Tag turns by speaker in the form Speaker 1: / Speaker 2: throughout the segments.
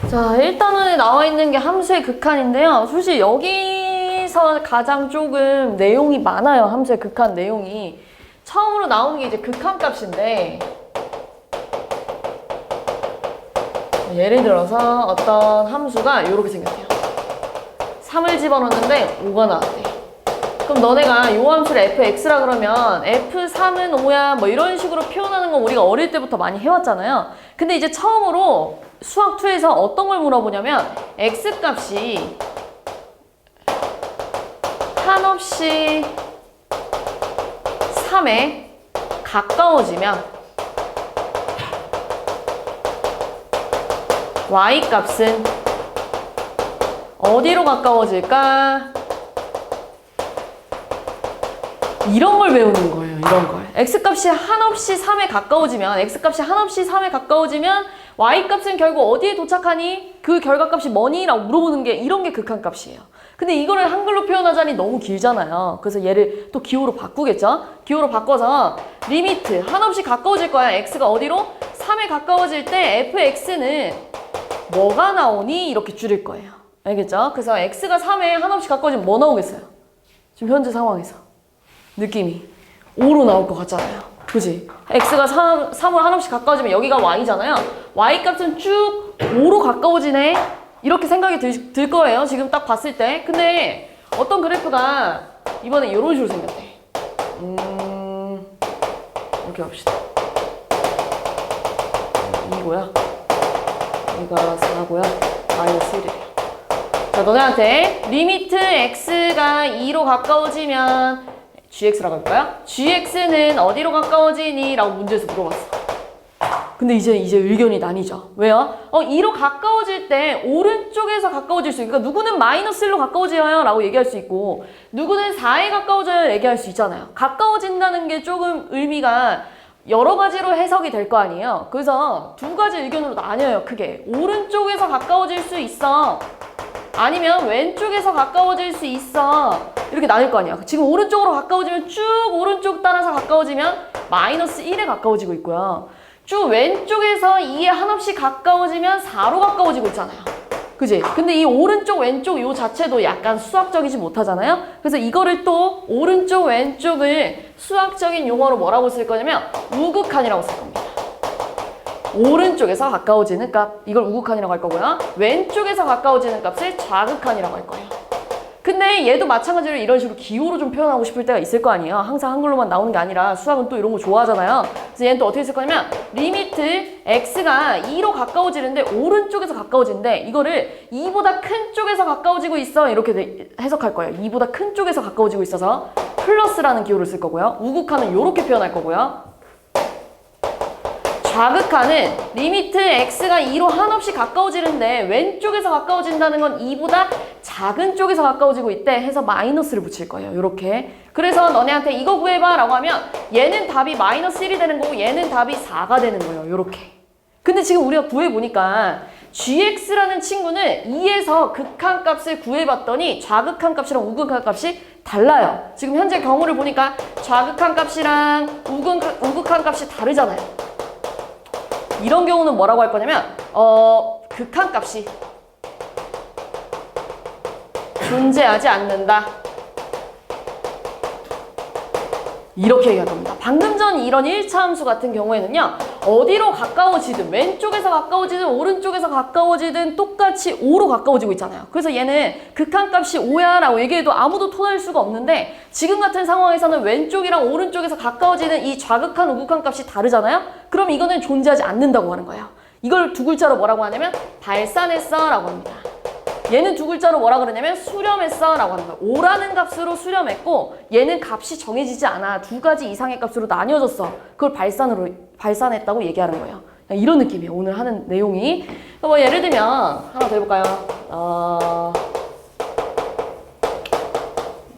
Speaker 1: 자, 일단은 나와 있는 게 함수의 극한인데요. 솔직히 여기서 가장 조금 내용이 많아요. 함수의 극한 내용이. 처음으로 나오는 게 이제 극한값인데, 예를 들어서 어떤 함수가 이렇게 생겼대요. 3을 집어넣는데 5가 나왔대. 그럼 너네가 이 함수를 fx라 그러면 f3은 5야 뭐 이런 식으로 표현하는 건 우리가 어릴 때부터 많이 해왔잖아요. 근데 이제 처음으로 수학2에서 어떤 걸 물어보냐면 x값이 한없이 3에 가까워지면 y값은 어디로 가까워질까? 이런 걸 배우는 거예요. 이런 걸. x값이 한없이 3에 가까워지면 y값은 결국 어디에 도착하니? 그 결과값이 뭐니? 라고 물어보는 게 이런 게 극한값이에요. 근데 이거를 한글로 표현하자니 너무 길잖아요. 그래서 얘를 또 기호로 바꾸겠죠? 기호로 바꿔서 리미트 한없이 가까워질 거야. x가 어디로? 3에 가까워질 때 fx는 뭐가 나오니? 이렇게 줄일 거예요. 알겠죠? 그래서 x가 3에 한없이 가까워지면 뭐 나오겠어요? 지금 현재 상황에서 느낌이 5로 나올 것 같잖아요. 그지? x가 3으로 한없이 가까워지면 여기가 y잖아요. y값은 쭉 5로 가까워지네. 이렇게 생각이 들 거예요. 지금 딱 봤을 때. 근데 어떤 그래프가 이번에 이런 식으로 생겼대. 이렇게 합시다. 이거야. 이가 4고요. 마이너스 1이래요. 자, 너네한테 리미트 x가 2로 가까워지면 gx라고 할까요? gx는 어디로 가까워지니? 라고 문제에서 물어봤어. 근데 이제 의견이 나뉘죠. 왜요? 2로 가까워질 때 오른쪽에서 가까워질 수 있고, 그러니까 누구는 마이너스 1로 가까워져요 라고 얘기할 수 있고, 누구는 4에 가까워져요 얘기할 수 있잖아요. 가까워진다는 게 조금 의미가 여러 가지로 해석이 될 거 아니에요. 그래서 두 가지 의견으로 나뉘어요. 크게. 오른쪽에서 가까워질 수 있어. 아니면 왼쪽에서 가까워질 수 있어. 이렇게 나뉠 거 아니야. 지금 오른쪽으로 가까워지면 쭉 오른쪽 따라서 가까워지면 마이너스 1에 가까워지고 있고요. 쭉 왼쪽에서 2에 한없이 가까워지면 4로 가까워지고 있잖아요. 그지? 근데 이 오른쪽 왼쪽 요 자체도 약간 수학적이지 못하잖아요. 그래서 이거를 또 오른쪽 왼쪽을 수학적인 용어로 뭐라고 쓸 거냐면 우극한이라고 쓸 겁니다. 오른쪽에서 가까워지는 값, 이걸 우극한이라고 할 거고요. 왼쪽에서 가까워지는 값을 좌극한이라고 할 거예요. 근데 얘도 마찬가지로 이런 식으로 기호로 좀 표현하고 싶을 때가 있을 거 아니에요. 항상 한글로만 나오는 게 아니라 수학은 또 이런 거 좋아하잖아요. 그래서 얘는 또 어떻게 쓸 거냐면 리미트 x가 2로 가까워지는데 오른쪽에서 가까워지는데 이거를 2보다 큰 쪽에서 가까워지고 있어. 이렇게 해석할 거예요. 2보다 큰 쪽에서 가까워지고 있어서 플러스라는 기호를 쓸 거고요. 우극한은 이렇게 표현할 거고요. 좌극한은 리미트 x가 2로 한없이 가까워지는데 왼쪽에서 가까워진다는 건 2보다 작은 쪽에서 가까워지고 있대 해서 마이너스를 붙일 거예요. 이렇게. 그래서 너네한테 이거 구해봐 라고 하면 얘는 답이 마이너스 1이 되는 거고 얘는 답이 4가 되는 거예요. 이렇게. 근데 지금 우리가 구해보니까 gx라는 친구는 2에서 극한값을 구해봤더니 좌극한값이랑 우극한값이 달라요. 지금 현재 경우를 보니까 좌극한값이랑 우극한값이 다르잖아요. 이런 경우는 뭐라고 할 거냐면 극한값이 존재하지 않는다. 이렇게 얘기할 겁니다. 방금 전 이런 1차 함수 같은 경우에는요. 어디로 가까워지든 왼쪽에서 가까워지든 오른쪽에서 가까워지든 똑같이 5로 가까워지고 있잖아요. 그래서 얘는 극한값이 5야 라고 얘기해도 아무도 토할 수가 없는데 지금 같은 상황에서는 왼쪽이랑 오른쪽에서 가까워지는 이 좌극한, 우극한 값이 다르잖아요. 그럼 이거는 존재하지 않는다고 하는 거예요. 이걸 두 글자로 뭐라고 하냐면 발산했어 라고 합니다. 얘는 두 글자로 뭐라 그러냐면 수렴했어 라고 하는 거예요. 5라는 값으로 수렴했고 얘는 값이 정해지지 않아. 두 가지 이상의 값으로 나뉘어졌어. 그걸 발산했다고 얘기하는 거예요. 이런 느낌이에요. 오늘 하는 내용이. 뭐 예를 들면 하나 더 해볼까요?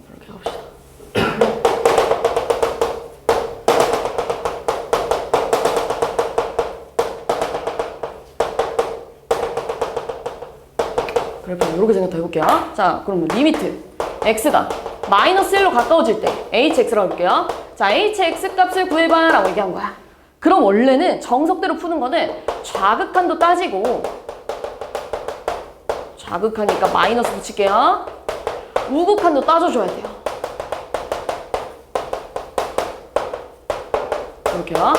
Speaker 1: 이렇게 합시다. 그래프 이렇게 생각해 볼게요. 자, 그러면 리미트 x가 마이너스 1로 가까워질 때 hx라고 해볼게요. 자, hx 값을 구해봐 라고 얘기한 거야. 그럼 원래는 정석대로 푸는 거는 좌극한도 따지고, 좌극하니까 마이너스 붙일게요. 우극한도 따져줘야 돼요. 이렇게요.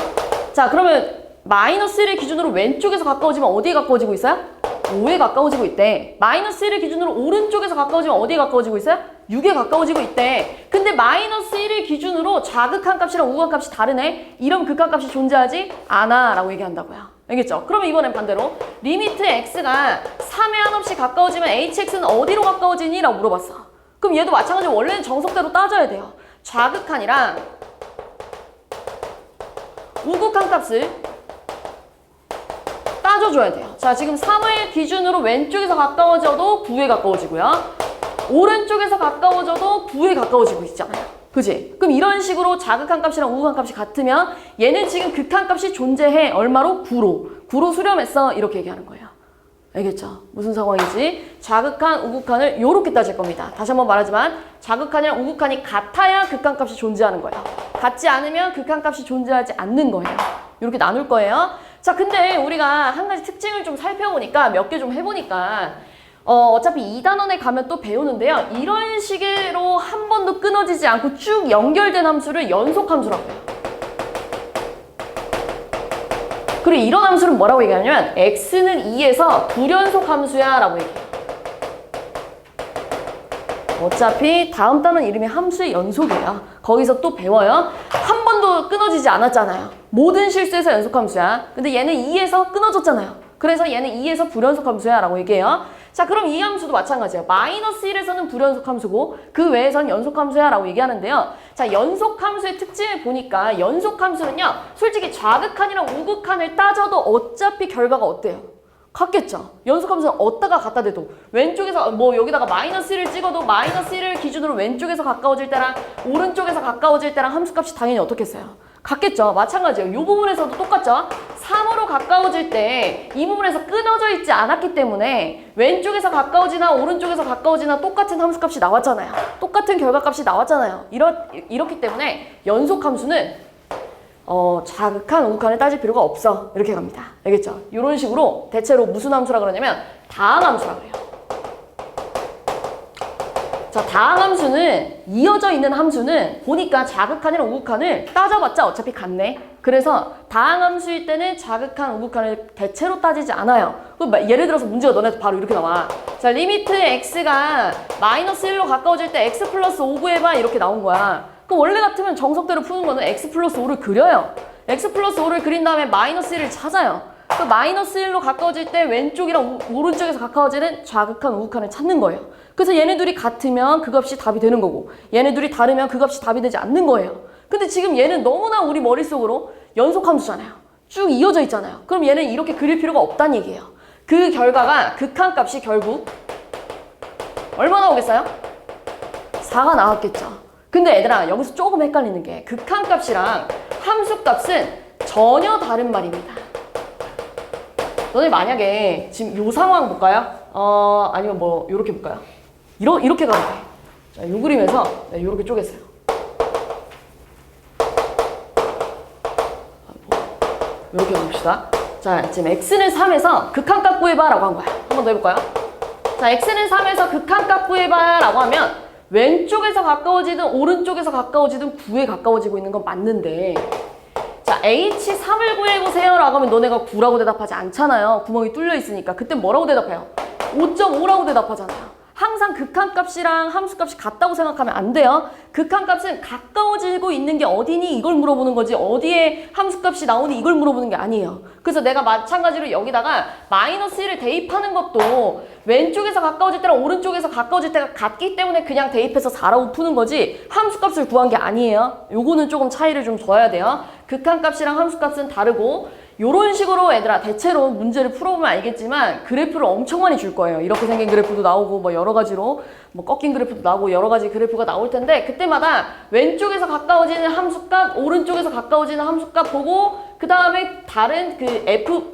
Speaker 1: 자, 그러면 마이너스 1을 기준으로 왼쪽에서 가까워지면 어디에 가까워지고 있어요? 5에 가까워지고 있대. 마이너스 1을 기준으로 오른쪽에서 가까워지면 어디에 가까워지고 있어요? 6에 가까워지고 있대. 근데 마이너스 1을 기준으로 좌극한 값이랑 우극한 값이 다르네? 이런 극한 값이 존재하지 않아 라고 얘기한다고요. 알겠죠? 그러면 이번엔 반대로 리미트 x가 3에 한없이 가까워지면 hx는 어디로 가까워지니? 라고 물어봤어. 그럼 얘도 마찬가지로 원래는 정석대로 따져야 돼요. 좌극한이랑 우극한 값을 따져줘야 돼요. 자, 지금 3을 기준으로 왼쪽에서 가까워져도 9에 가까워지고요. 오른쪽에서 가까워져도 9에 가까워지고 있잖아요. 그지? 그럼 이런 식으로 자극한 값이랑 우극한 값이 같으면 얘는 지금 극한 값이 존재해. 얼마로? 9로. 9로 수렴했어. 이렇게 얘기하는 거예요. 알겠죠? 무슨 상황이지? 자극한, 우극한을 이렇게 따질 겁니다. 다시 한번 말하지만 자극한이랑 우극한이 같아야 극한 값이 존재하는 거예요. 같지 않으면 극한 값이 존재하지 않는 거예요. 이렇게 나눌 거예요. 자, 근데 우리가 한 가지 특징을 좀 살펴보니까 몇 개 좀 해보니까 어차피 2단원에 가면 또 배우는데요. 이런 식으로 한 번도 끊어지지 않고 쭉 연결된 함수를 연속함수라고 해요. 그리고 이런 함수는 뭐라고 얘기하냐면 x는 2에서 불연속 함수야 라고 얘기해요. 어차피 다음 단원 이름이 함수의 연속이에요. 거기서 또 배워요. 한 번도 끊어지지 않았잖아요. 모든 실수에서 연속함수야. 근데 얘는 2에서 끊어졌잖아요. 그래서 얘는 2에서 불연속함수야 라고 얘기해요. 자, 그럼 이 함수도 마찬가지예요. 마이너스 1에서는 불연속함수고 그 외에서는 연속함수야 라고 얘기하는데요. 자, 연속함수의 특징을 보니까 연속함수는요. 솔직히 좌극한이랑 우극한을 따져도 어차피 결과가 어때요? 같겠죠. 연속함수는 어디다가 갖다 대도 왼쪽에서 뭐 여기다가 마이너스 1을 찍어도 마이너스 1을 기준으로 왼쪽에서 가까워질 때랑 오른쪽에서 가까워질 때랑 함수값이 당연히 어떻겠어요? 같겠죠. 마찬가지예요. 이 부분에서도 똑같죠. 3으로 가까워질 때 이 부분에서 끊어져 있지 않았기 때문에 왼쪽에서 가까워지나 오른쪽에서 가까워지나 똑같은 함수값이 나왔잖아요. 똑같은 결과값이 나왔잖아요. 이렇기 때문에 연속함수는 자극한, 우극한을 따질 필요가 없어. 이렇게 갑니다. 알겠죠? 이런 식으로 대체로 무슨 함수라 그러냐면 다항함수라 그래요. 자, 다항함수는 이어져 있는 함수는 보니까 자극한이랑 우극한을 따져봤자 어차피 같네. 그래서 다항함수일 때는 자극한, 우극한을 대체로 따지지 않아요. 예를 들어서 문제가 너네도 바로 이렇게 나와. 자, 리미트 x가 마이너스 1로 가까워질 때 x 플러스 5 구해봐 이렇게 나온 거야. 그럼 원래 같으면 정석대로 푸는 거는 x 플러스 5를 그려요. x 플러스 5를 그린 다음에 마이너스 1을 찾아요. 그 마이너스 1로 가까워질 때 왼쪽이랑 오른쪽에서 가까워지는 좌극한, 우극한을 찾는 거예요. 그래서 얘네들이 같으면 그 값이 답이 되는 거고 얘네들이 다르면 그 값이 답이 되지 않는 거예요. 근데 지금 얘는 너무나 우리 머릿속으로 연속함수잖아요. 쭉 이어져 있잖아요. 그럼 얘는 이렇게 그릴 필요가 없다는 얘기예요. 그 결과가 극한 값이 결국 얼마 나오겠어요? 4가 나왔겠죠. 근데 얘들아 여기서 조금 헷갈리는 게 극한 값이랑 함수 값은 전혀 다른 말입니다. 너네 만약에 지금 요 상황 볼까요? 아니면 뭐 요렇게 볼까요? 이렇게 가도 돼. 자, 요 그림에서 요렇게 쪼갰어요. 요렇게 봅시다. 자, 지금 x는 3에서 극한 값 구해봐 라고 한 거야. 한 번 더 해볼까요? 자, x는 3에서 극한 값 구해봐 라고 하면 왼쪽에서 가까워지든 오른쪽에서 가까워지든 9에 가까워지고 있는 건 맞는데 자, h3을 구해보세요 라고 하면 너네가 9라고 대답하지 않잖아요. 구멍이 뚫려 있으니까. 그때 뭐라고 대답해요? 5.5라고 대답하잖아요. 항상 극한값이랑 함수값이 같다고 생각하면 안 돼요. 극한값은 가까워지고 있는 게 어디니 이걸 물어보는 거지 어디에 함수값이 나오니 이걸 물어보는 게 아니에요. 그래서 내가 마찬가지로 여기다가 마이너스 1을 대입하는 것도 왼쪽에서 가까워질 때랑 오른쪽에서 가까워질 때가 같기 때문에 그냥 대입해서 4라고 푸는 거지 함수값을 구한 게 아니에요. 요거는 조금 차이를 좀 둬야 돼요. 극한값이랑 함수값은 다르고 요런 식으로 얘들아 대체로 문제를 풀어보면 알겠지만 그래프를 엄청 많이 줄 거예요. 이렇게 생긴 그래프도 나오고 뭐 여러 가지로 뭐 꺾인 그래프도 나오고 여러 가지 그래프가 나올 텐데 그때마다 왼쪽에서 가까워지는 함수값, 오른쪽에서 가까워지는 함수값 보고 그 다음에 다른 그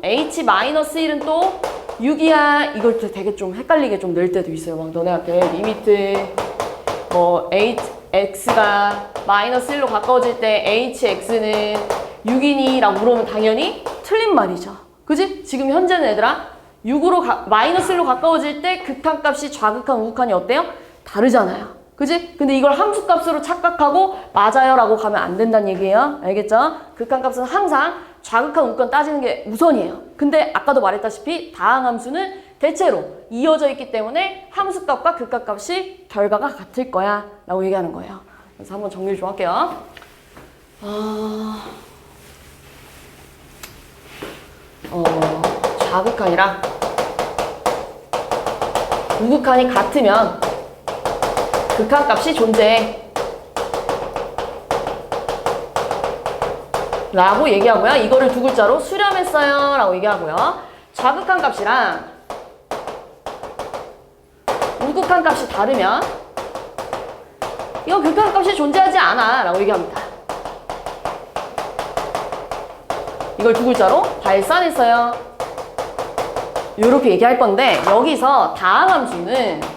Speaker 1: h-1은 또 6이야. 이걸 되게 좀 헷갈리게 좀 낼 때도 있어요. 막 너네한테 리미트 뭐 x가 마이너스 1로 가까워질 때 hx는 6이니? 라고 물어보면 당연히 틀린 말이죠. 그지? 지금 현재는 얘들아 6으로 마이너스 1로 가까워질 때 극한값이 좌극한 우극한이 어때요? 다르잖아요. 그지? 근데 이걸 함수값으로 착각하고 맞아요 라고 가면 안 된다는 얘기예요. 알겠죠? 극한값은 항상 좌극한 우극한 따지는 게 우선이에요. 근데 아까도 말했다시피 다항함수는 대체로 이어져 있기 때문에 함수값과 극한값이 결과가 같을 거야 라고 얘기하는 거예요. 그래서 한번 정리를 좀 할게요. 좌극한이랑 우극한이 같으면 극한값이 존재해 라고 얘기하고요. 이거를 두 글자로 수렴했어요 라고 얘기하고요. 좌극한 값이랑 우극한 값이 다르면 이거 극한 값이 존재하지 않아 라고 얘기합니다. 이걸 두 글자로 발산했어요. 이렇게 얘기할 건데 여기서 다항함수는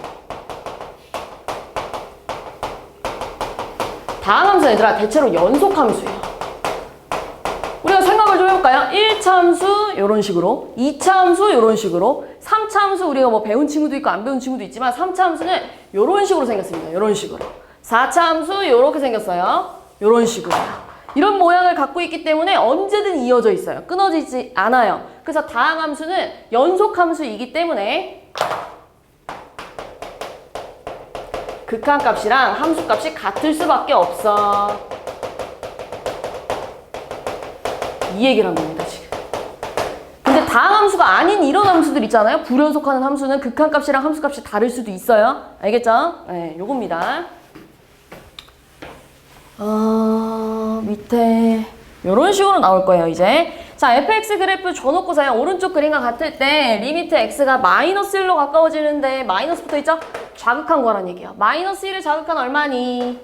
Speaker 1: 얘들아 대체로 연속함수예요. 우리가 생각을 좀 해볼까요? 1차 함수 이런 식으로, 2차 함수 이런 식으로, 3차 함수 우리가 뭐 배운 친구도 있고 안 배운 친구도 있지만 3차 함수는 이런 식으로 생겼습니다. 이런 식으로. 4차 함수 이렇게 생겼어요. 이런 식으로. 이런 모양을 갖고 있기 때문에 언제든 이어져 있어요. 끊어지지 않아요. 그래서 다항함수는 연속함수이기 때문에 극한값이랑 함수값이 같을 수밖에 없어. 이 얘기를 한 겁니다, 지금. 근데 다항함수가 아닌 이런 함수들 있잖아요. 불연속하는 함수는 극한값이랑 함수값이 다를 수도 있어요. 알겠죠? 네, 요겁니다. 밑에 요런 식으로 나올 거예요, 이제. 자, fx 그래프 줘놓고서요. 오른쪽 그림과 같을 때 리미트 x가 마이너스 1로 가까워지는데 마이너스 붙어있죠? 자극한 거란 얘기예요. 마이너스 1을 자극한 얼마니?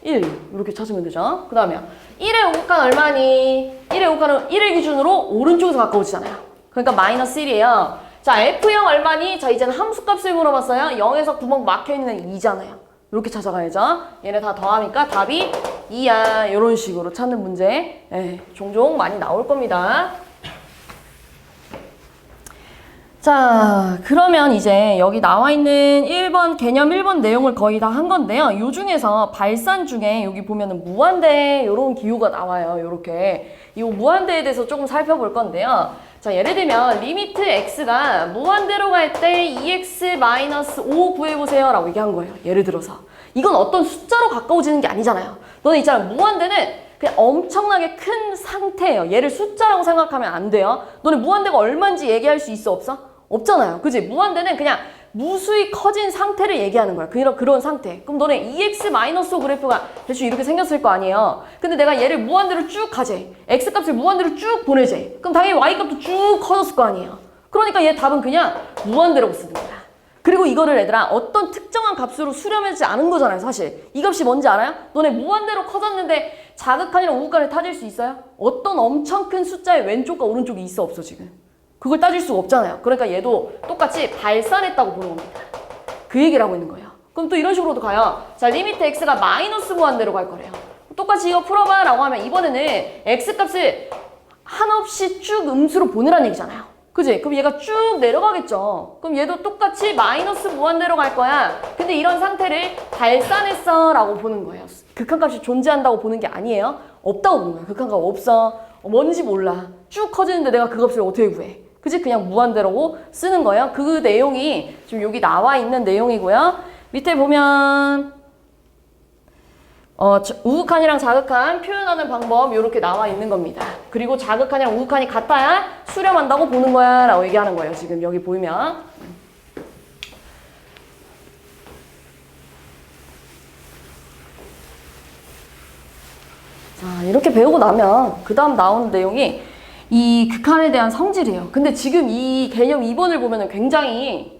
Speaker 1: 1 이렇게 찾으면 되죠. 그 다음에 1의 우극한 얼마니? 1의 우극한은 1을 기준으로 오른쪽에서 가까워지잖아요. 그러니까 마이너스 1이에요. 자, F0 얼마니? 자, 이제는 함수값을 물어봤어요. 0에서 구멍 막혀있는 2잖아요. 이렇게 찾아가야죠. 얘네 다 더하니까 답이 2야. 이런 식으로 찾는 문제 종종 많이 나올 겁니다. 자, 그러면 이제 여기 나와 있는 1번 개념 1번 내용을 거의 다 한 건데요. 요 중에서 발산 중에 여기 보면은 무한대 이런 기호가 나와요. 이렇게 이 무한대에 대해서 조금 살펴볼 건데요. 자, 예를 들면 리미트 x가 무한대로 갈 때 2x-5 구해보세요 라고 얘기한 거예요. 예를 들어서 이건 어떤 숫자로 가까워지는 게 아니잖아요. 너네 있잖아, 무한대는 그냥 엄청나게 큰 상태예요. 얘를 숫자라고 생각하면 안 돼요. 너네 무한대가 얼마인지 얘기할 수 있어, 없어? 없잖아요. 그지? 무한대는 그냥 무수히 커진 상태를 얘기하는 거야. 그런 상태. 그럼 너네 2x-5 그래프가 대충 이렇게 생겼을 거 아니에요. 근데 내가 얘를 무한대로 쭉 가재. x값을 무한대로 쭉 보내재. 그럼 당연히 y값도 쭉 커졌을 거 아니에요. 그러니까 얘 답은 그냥 무한대라고 쓰는 거야. 그리고 이거를 얘들아 어떤 특정한 값으로 수렴하지 않은 거잖아요, 사실. 이 값이 뭔지 알아요? 너네 무한대로 커졌는데 자극한이랑 우극한을 따질 수 있어요? 어떤 엄청 큰 숫자의 왼쪽과 오른쪽이 있어, 없어, 지금? 그걸 따질 수가 없잖아요. 그러니까 얘도 똑같이 발산했다고 보는 겁니다. 그 얘기를 하고 있는 거예요. 그럼 또 이런 식으로도 가요. 자, 리미트 x가 마이너스 무한대로 갈 거래요. 똑같이 이거 풀어봐 라고 하면 이번에는 x값을 한없이 쭉 음수로 보내라는 얘기잖아요. 그지? 그럼 얘가 쭉 내려가겠죠. 그럼 얘도 똑같이 마이너스 무한대로 갈 거야. 근데 이런 상태를 발산했어 라고 보는 거예요. 극한값이 존재한다고 보는 게 아니에요. 없다고 보는 거예요. 극한값 없어. 뭔지 몰라. 쭉 커지는데 내가 그 값을 어떻게 구해? 그지? 그냥 무한대라고 쓰는 거예요. 그 내용이 지금 여기 나와 있는 내용이고요. 밑에 보면 우극한이랑 자극한 표현하는 방법 이렇게 나와 있는 겁니다. 그리고 자극한이랑 우극한이 같아야 수렴한다고 보는 거야 라고 얘기하는 거예요. 지금 여기 보이면. 자, 이렇게 배우고 나면 그 다음 나오는 내용이 이 극한에 대한 성질이에요. 근데 지금 이 개념 2번을 보면 굉장히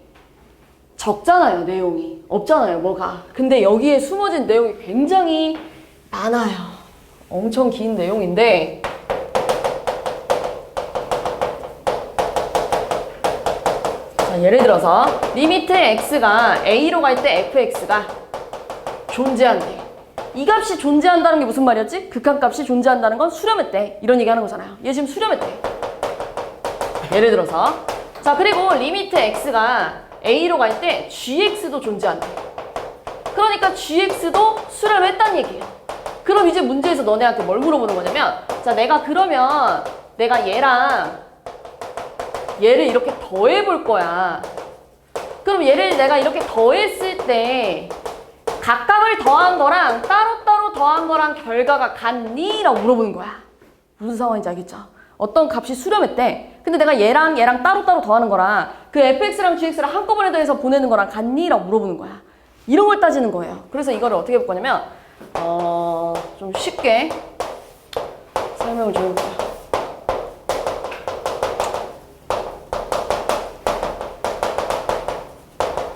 Speaker 1: 적잖아요, 내용이. 없잖아요, 뭐가. 근데 여기에 숨어진 내용이 굉장히 많아요. 엄청 긴 내용인데 자, 예를 들어서 리미트 x가 a로 갈 때 fx가 존재한대. 이 값이 존재한다는 게 무슨 말이었지? 극한값이 존재한다는 건 수렴했대. 이런 얘기 하는 거잖아요. 얘 지금 수렴했대. 예를 들어서 자 그리고 리미트 x가 a로 갈 때 gx도 존재한대. 그러니까 gx도 수렴했다는 얘기예요. 그럼 이제 문제에서 너네한테 뭘 물어보는 거냐면 자 내가 그러면 내가 얘랑 얘를 이렇게 더해 볼 거야. 그럼 얘를 내가 이렇게 더했을 때 각각을 더한 거랑 따로따로 더한 거랑 결과가 같니? 라고 물어보는 거야. 무슨 상황인지 알겠죠? 어떤 값이 수렴했대. 근데 내가 얘랑 얘랑 따로따로 더하는 거랑 그 fx랑 gx랑 한꺼번에 더해서 보내는 거랑 같니? 라고 물어보는 거야. 이런 걸 따지는 거예요. 그래서 이거를 어떻게 볼 거냐면 좀 쉽게 설명을 좀 해볼게요.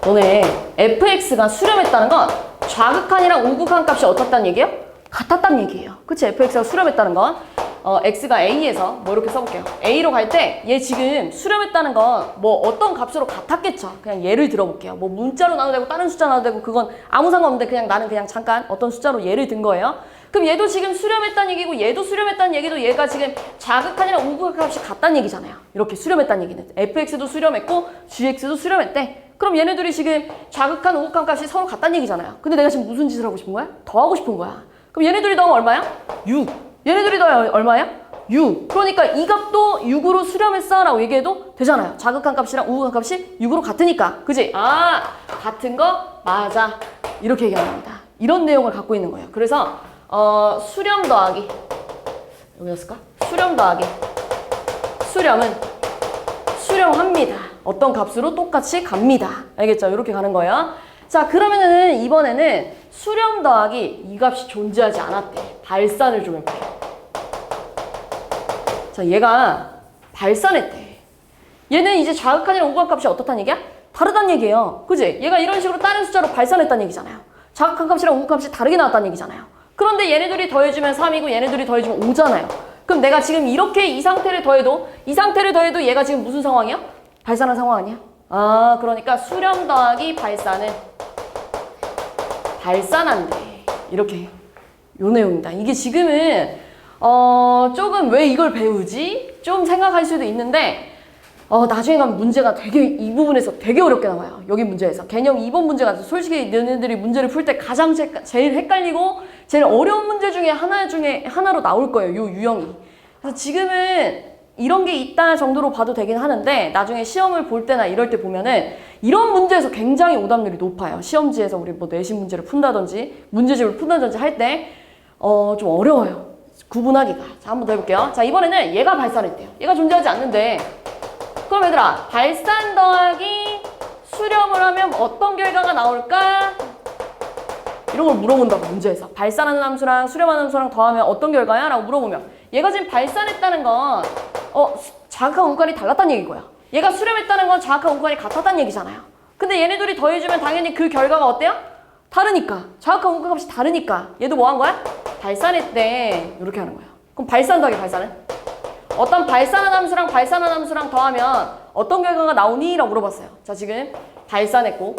Speaker 1: 너네 fx가 수렴했다는 건 좌극한이랑 우극한 값이 어떻다는 얘기예요? 같았다는 얘기예요. 그치? fx가 수렴했다는 건 x가 a에서 뭐 이렇게 써볼게요. a로 갈 때 얘 지금 수렴했다는 건 뭐 어떤 값으로 같았겠죠. 그냥 예를 들어볼게요. 뭐 문자로 나눠도 되고 다른 숫자 나눠도 되고 그건 아무 상관없는데 그냥 나는 그냥 잠깐 어떤 숫자로 예를 든 거예요. 그럼 얘도 지금 수렴했다는 얘기고 얘도 수렴했다는 얘기도 얘가 지금 좌극한이랑 우극한 값이 같다는 얘기잖아요. 이렇게 수렴했다는 얘기는 fx도 수렴했고 gx도 수렴했대. 그럼 얘네들이 지금 좌극한, 우극한 값이 서로 같다는 얘기잖아요. 근데 내가 지금 무슨 짓을 하고 싶은 거야? 더하고 싶은 거야. 그럼 얘네들이 더하면 얼마야? 6. 얘네들이 더하면 얼마야? 6. 그러니까 이 값도 6으로 수렴했어 라고 얘기해도 되잖아요. 좌극한 값이랑 우극한 값이 6으로 같으니까. 그지? 아, 같은 거? 맞아. 이렇게 얘기하는 겁니다. 이런 내용을 갖고 있는 거예요. 그래서 수렴 더하기 여기였을까? 수렴 더하기 수렴은 수렴합니다. 어떤 값으로 똑같이 갑니다. 알겠죠? 이렇게 가는 거예요. 자, 그러면은 이번에는 수렴 더하기 이 값이 존재하지 않았대. 발산을 좀 해볼게요. 자, 얘가 발산했대. 얘는 이제 좌극한이랑 우극한 값이 어떻다는 얘기야? 다르다는 얘기예요. 그지? 얘가 이런 식으로 다른 숫자로 발산했다는 얘기잖아요. 좌극한 값이랑 우극한 값이 다르게 나왔다는 얘기잖아요. 그런데 얘네들이 더해주면 3이고 얘네들이 더해주면 5잖아요. 그럼 내가 지금 이렇게 이 상태를 더해도 얘가 지금 무슨 상황이야? 발산한 상황 아니야? 아, 그러니까 수렴 더하기 발산은 발산한대. 이렇게 요 내용입니다. 이게 지금은 조금 왜 이걸 배우지? 좀 생각할 수도 있는데 나중에 가면 문제가 되게 이 부분에서 되게 어렵게 나와요. 여기 문제에서. 개념 2번 문제가 솔직히 너네들이 문제를 풀 때 가장 제일 헷갈리고 제일 어려운 문제 중에 하나로 나올 거예요. 요 유형이. 그래서 지금은 이런 게 있다 정도로 봐도 되긴 하는데 나중에 시험을 볼 때나 이럴 때 보면은 이런 문제에서 굉장히 오답률이 높아요. 시험지에서 우리 뭐 내신 문제를 푼다든지 문제집을 푼다든지 할 때 좀 어려워요. 구분하기가. 자, 한번 더 해볼게요. 자, 이번에는 얘가 발산했대요. 얘가 존재하지 않는데 그럼 얘들아 발산 더하기 수렴을 하면 어떤 결과가 나올까? 이런 걸 물어본다고 문제에서. 발산하는 함수랑 수렴하는 함수랑 더하면 어떤 결과야? 라고 물어보면 얘가 지금 발산했다는 건 좌극한 우극한이 달랐다는 얘기인 거야. 얘가 수렴했다는 건 좌극한 우극한이 같았다는 얘기잖아요. 근데 얘네들이 더해주면 당연히 그 결과가 어때요? 다르니까. 좌극한 우극한 값이 다르니까. 얘도 뭐 한 거야? 발산했대. 이렇게 하는 거야. 그럼 발산 더하기 발산은? 어떤 발산한 함수랑 더하면 어떤 결과가 나오니? 라고 물어봤어요. 자, 지금 발산했고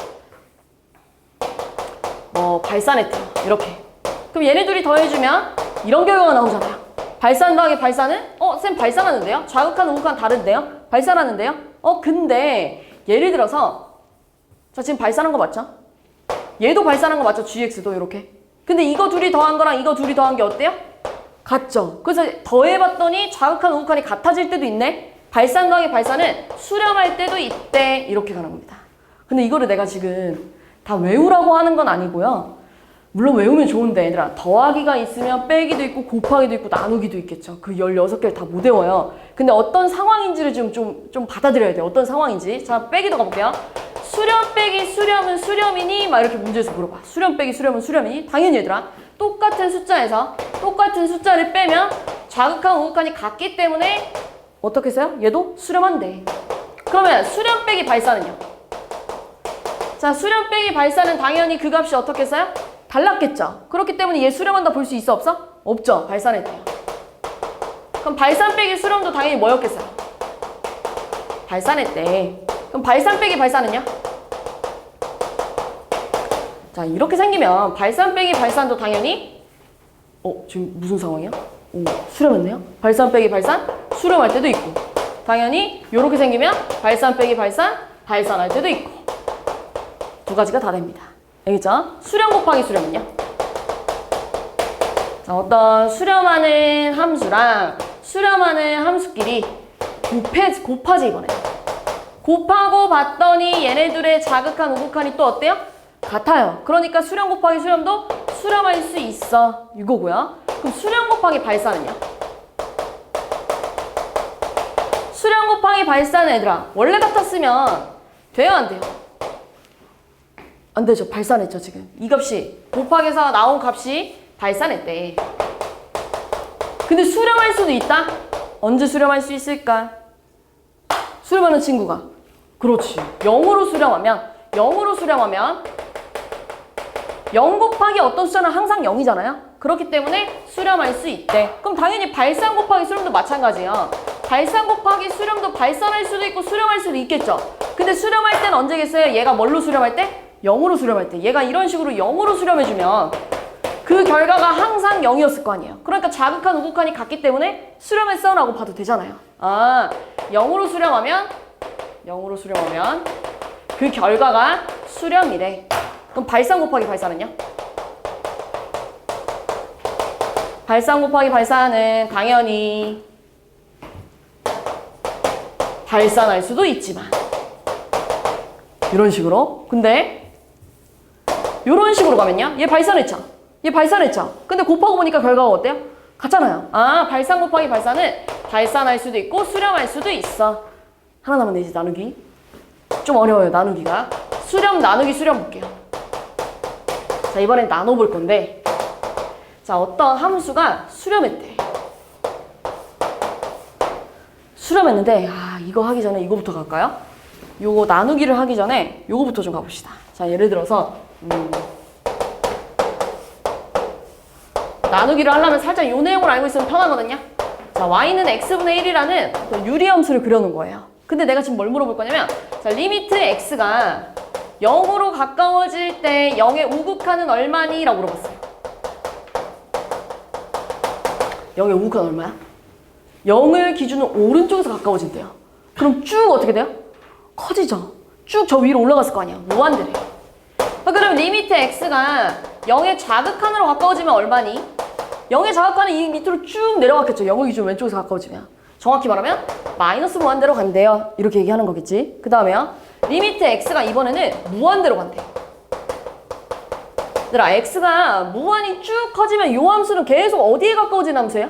Speaker 1: 발산했대요. 이렇게. 그럼 얘네들이 더해주면 이런 결과가 나오잖아요. 발산 더하기 발산은? 쌤 발산하는데요? 좌극한 우극한 다른데요? 발산하는데요? 근데 예를 들어서 자, 지금 발산한 거 맞죠? 얘도 발산한 거 맞죠? gx도 이렇게. 근데 이거 둘이 더한 거랑 이거 둘이 더한 게 어때요? 같죠? 그래서 더해봤더니 좌극한 우극한이 같아질 때도 있네? 발산 더하기 발산은 수렴할 때도 있대. 이렇게 가는 겁니다. 근데 이거를 내가 지금 다 외우라고 하는 건 아니고요. 물론 외우면 좋은데 얘들아 더하기가 있으면 빼기도 있고 곱하기도 있고 나누기도 있겠죠. 그 16개를 다 못 외워요. 근데 어떤 상황인지를 좀 받아들여야 돼요. 어떤 상황인지. 자, 빼기도 가볼게요. 수렴 빼기 수렴은 수렴이니? 막 이렇게 문제에서 물어봐. 수렴 빼기 수렴은 수렴이니? 당연히 얘들아 똑같은 숫자에서 똑같은 숫자를 빼면 좌극한 우극한이 같기 때문에 어떻게 써요? 얘도 수렴한대. 그러면 수렴 빼기 발산은요? 자, 수렴 빼기 발산은 당연히 그 값이 어떻게 써요? 달랐겠죠. 그렇기 때문에 얘 수렴한다 볼 수 있어 없어? 없죠. 발산했대요. 그럼 발산 빼기 수렴도 당연히 뭐였겠어요? 발산했대. 그럼 발산 빼기 발산은요? 자, 이렇게 생기면 발산 빼기 발산도 당연히 지금 무슨 상황이야? 수렴했네요. 발산 빼기 발산, 수렴할 때도 있고 당연히 이렇게 생기면 발산 빼기 발산, 발산할 때도 있고 두 가지가 다 됩니다. 알겠죠? 수렴 곱하기 수렴은요? 자, 어떤 수렴하는 함수랑 수렴하는 함수끼리 곱하지 이번에. 곱하고 봤더니 얘네들의 자극한 우극한이 또 어때요? 같아요. 그러니까 수렴 곱하기 수렴도 수렴할 수 있어. 이거고요. 그럼 수렴 곱하기 발산은요? 수렴 곱하기 발산은 얘들아 원래 같았으면 돼요 안 돼요? 안 되죠. 발산했죠 지금. 이 값이 곱하기에서 나온 값이 발산했대. 근데 수렴할 수도 있다? 언제 수렴할 수 있을까? 수렴하는 친구가 그렇지. 0으로 수렴하면 0 곱하기 어떤 숫자는 항상 0이잖아요. 그렇기 때문에 수렴할 수 있대. 그럼 당연히 발산 곱하기 수렴도 마찬가지예요. 발산 곱하기 수렴도 발산할 수도 있고 수렴할 수도 있겠죠. 근데 수렴할 때는 언제겠어요? 얘가 뭘로 수렴할 때? 0으로 수렴할 때. 얘가 이런 식으로 0으로 수렴해주면 그 결과가 항상 0이었을 거 아니에요. 그러니까 자극한 우극한이 같기 때문에 수렴했어 라고 봐도 되잖아요. 0으로 수렴하면 그 결과가 수렴이래. 그럼 발산 곱하기 발산은요? 발산 곱하기 발산은 당연히 발산할 수도 있지만 이런 식으로. 근데 이런 식으로 가면요? 얘 발산했죠? 근데 곱하고 보니까 결과가 어때요? 같잖아요. 발산 곱하기 발산은 발산할 수도 있고 수렴할 수도 있어. 하나 남았네 이제 나누기. 좀 어려워요 나누기가. 수렴 나누기 수렴 볼게요. 자, 이번엔 나눠볼 건데 자, 어떤 함수가 수렴했대. 수렴했는데 이거 하기 전에 이거부터 갈까요? 요거 나누기를 하기 전에 요거부터 좀 가봅시다. 자, 예를 들어서 나누기를 하려면 살짝 요 내용을 알고 있으면 편하거든요. 자, y는 x분의 1이라는 유리함수를 그려놓은 거예요. 근데 내가 지금 뭘 물어볼 거냐면 자, 리미트 x가 0으로 가까워질 때 0의 우극한은 얼마니? 라고 물어봤어요. 0의 우극한은 얼마야? 0을 기준으로 오른쪽에서 가까워진대요. 그럼 쭉 어떻게 돼요? 커지죠. 쭉 저 위로 올라갔을 거 아니야. 무한대래. 그럼 리미트 x가 0의 자극한으로 가까워지면 얼마니? 0의 자극한은 이 밑으로 쭉 내려갔겠죠. 0을 기준으로 왼쪽에서 가까워지면. 정확히 말하면 마이너스 무한대로 간대요. 이렇게 얘기하는 거겠지. 그 다음에요. 리미트 x가 이번에는 무한대로 간대. 얘들아, x가 무한히 쭉 커지면 이 함수는 계속 어디에 가까워지는 함수예요?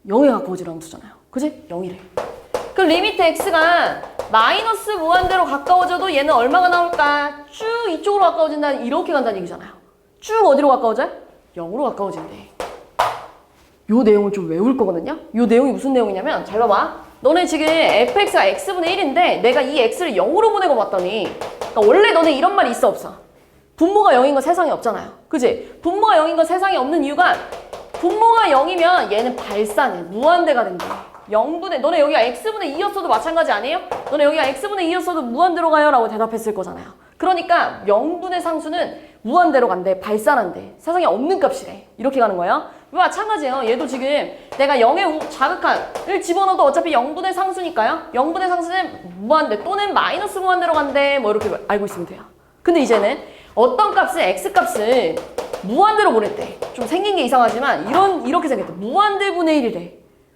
Speaker 1: 0에 가까워지는 함수잖아요. 그지? 0이래. 그럼 리미트 x가 마이너스 무한대로 가까워져도 얘는 얼마가 나올까? 쭉 이쪽으로 가까워진다. 이렇게 간다는 얘기잖아요. 쭉 어디로 가까워져요? 0으로 가까워진대. 요 내용을 좀 외울 거거든요. 요 내용이 무슨 내용이냐면 잘 봐봐. 너네 지금 fx가 x분의 1인데 내가 이 x를 0으로 보내고 봤더니 그러니까 원래 너네 이런 말이 있어 없어? 분모가 0인 건 세상에 없잖아요. 그지? 분모가 0인 건 세상에 없는 이유가 분모가 0이면 얘는 발산해. 무한대가 된다. 0분의 너네 여기가 x분의 2였어도 마찬가지 아니에요? 너네 여기가 x분의 2였어도 무한대로 가요? 라고 대답했을 거잖아요. 그러니까 0분의 상수는 무한대로 간대. 발산한대. 세상에 없는 값이래. 이렇게 가는 거예요. 마찬가지예요. 얘도 지금 내가 0의 자극한을 집어넣어도 어차피 0분의 상수니까요. 0분의 상수는 무한대 또는 마이너스 무한대로 간대. 뭐 이렇게 알고 있으면 돼요. 근데 이제는 어떤 값을 x값을 무한대로 보냈대. 좀 생긴 게 이상하지만 이렇게 생겼대. 무한대분의 1이래.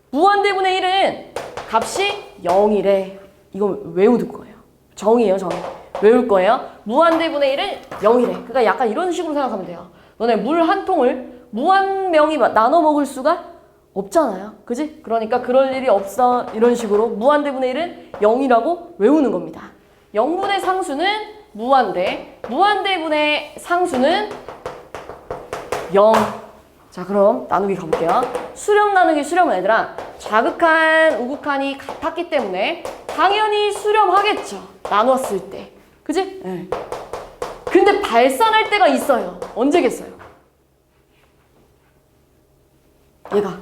Speaker 1: 무한대분의 1은 값이 0이래. 이거 외우는 거예요. 정이에요, 정. 외울 거예요. 무한대분의 1은 0이래. 그러니까 약간 이런 식으로 생각하면 돼요. 너네 물 한 통을 무한명이 나눠 먹을 수가 없잖아요. 그지? 그러니까 그럴 일이 없어. 이런 식으로 무한대분의 1은 0이라고 외우는 겁니다. 0분의 상수는 무한대. 무한대분의 상수는 0. 자, 그럼 나누기 가볼게요. 수렴 나누기 수렴은 얘들아 자극한 우극한이 같았기 때문에 당연히 수렴하겠죠. 나눴을 때. 그지? 네. 근데 발산할 때가 있어요. 언제겠어요? 얘가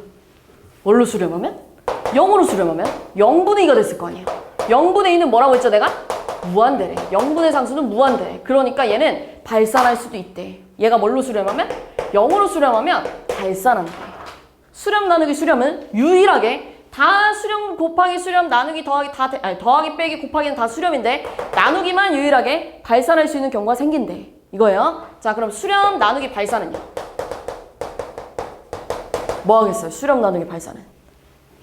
Speaker 1: 뭘로 수렴하면? 0으로 수렴하면 0분의 2가 됐을 거 아니에요. 0분의 2는 뭐라고 했죠 내가? 무한대래. 0분의 상수는 무한대. 그러니까 얘는 발산할 수도 있대. 얘가 뭘로 수렴하면? 0으로 수렴하면 발산한대. 수렴 나누기 수렴은 유일하게 다 수렴 곱하기 수렴 나누기 더하기 더하기 빼기 곱하기는 다 수렴인데 나누기만 유일하게 발산할 수 있는 경우가 생긴대. 이거예요. 자, 그럼 수렴 나누기 발산은요? 뭐 하겠어요? 수렴 나누기 발산은.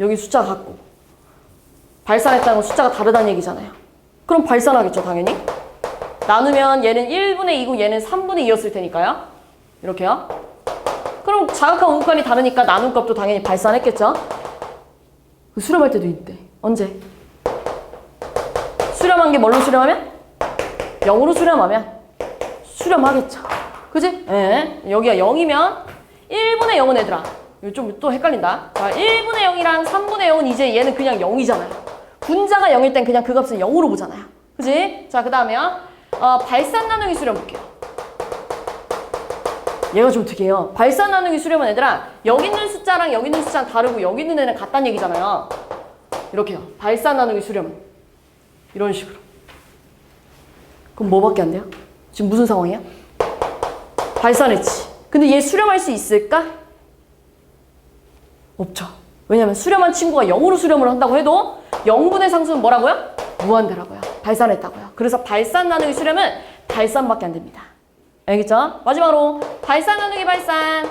Speaker 1: 여기 숫자 같고 발산했다는 건 숫자가 다르다는 얘기잖아요. 그럼 발산하겠죠, 당연히. 나누면 얘는 1분의 2고 얘는 3분의 2였을 테니까요. 이렇게요. 그럼 자극한 우극한이 다르니까 나눈 값도 당연히 발산했겠죠. 수렴할 때도 있대. 언제? 수렴한 게 뭘로 수렴하면? 0으로 수렴하면 수렴하겠죠. 그지? 예. 여기가 0이면 1분의 0은 얘들아. 이거 좀 또 헷갈린다. 자, 1분의 0이랑 3분의 0은 이제 얘는 그냥 0이잖아요. 분자가 0일 땐 그냥 그 값은 0으로 보잖아요. 그지? 자, 그 다음에요. 발산 나누기 수렴 볼게요. 얘가 좀 특이해요. 발산 나누기 수렴은 얘들아, 여기 있는 숫자랑 여기 있는 숫자랑 다르고 여기 있는 애는 같다는 얘기잖아요. 이렇게요. 발산 나누기 수렴은 이런 식으로. 그럼 뭐밖에 안 돼요? 지금 무슨 상황이야? 발산했지. 근데 얘 수렴할 수 있을까? 없죠. 왜냐면 수렴한 친구가 0으로 수렴을 한다고 해도 0분의 상수는 뭐라고요? 무한대라고요. 발산했다고요. 그래서 발산 나누기 수렴은 발산밖에 안 됩니다. 알겠죠? 마지막으로 발산 나누기 발산.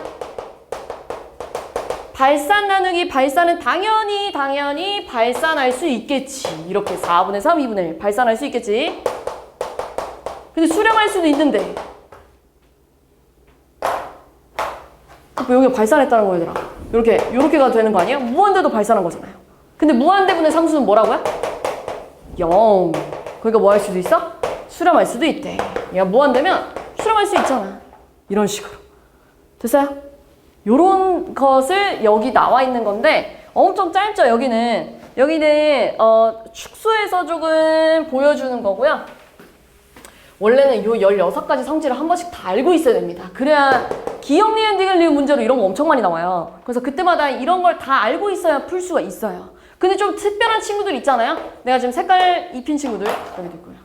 Speaker 1: 발산 나누기 발산은 당연히 발산할 수 있겠지. 이렇게 4분의 3, 2분의 1 발산할 수 있겠지. 근데 수렴할 수도 있는데 여기 발산했다는 거 얘들아. 요렇게 가도 되는 거 아니에요? 무한대도 발산한 거잖아요. 근데 무한대분의 상수는 뭐라고요? 0. 그러니까 뭐 할 수도 있어? 수렴할 수도 있대. 얘가 무한대면 수렴할 수 있잖아. 이런 식으로. 됐어요? 요런 것을 여기 나와 있는 건데 엄청 짧죠, 여기는. 축소해서 조금 보여주는 거고요. 원래는 요 16가지 성질을 한 번씩 다 알고 있어야 됩니다. 그래야 기억, 니은, 디귿, 리을 문제로 이런 거 엄청 많이 나와요. 그래서 그때마다 이런 걸 다 알고 있어야 풀 수가 있어요. 근데 좀 특별한 친구들 있잖아요. 내가 지금 색깔 입힌 친구들 여기도 있고요.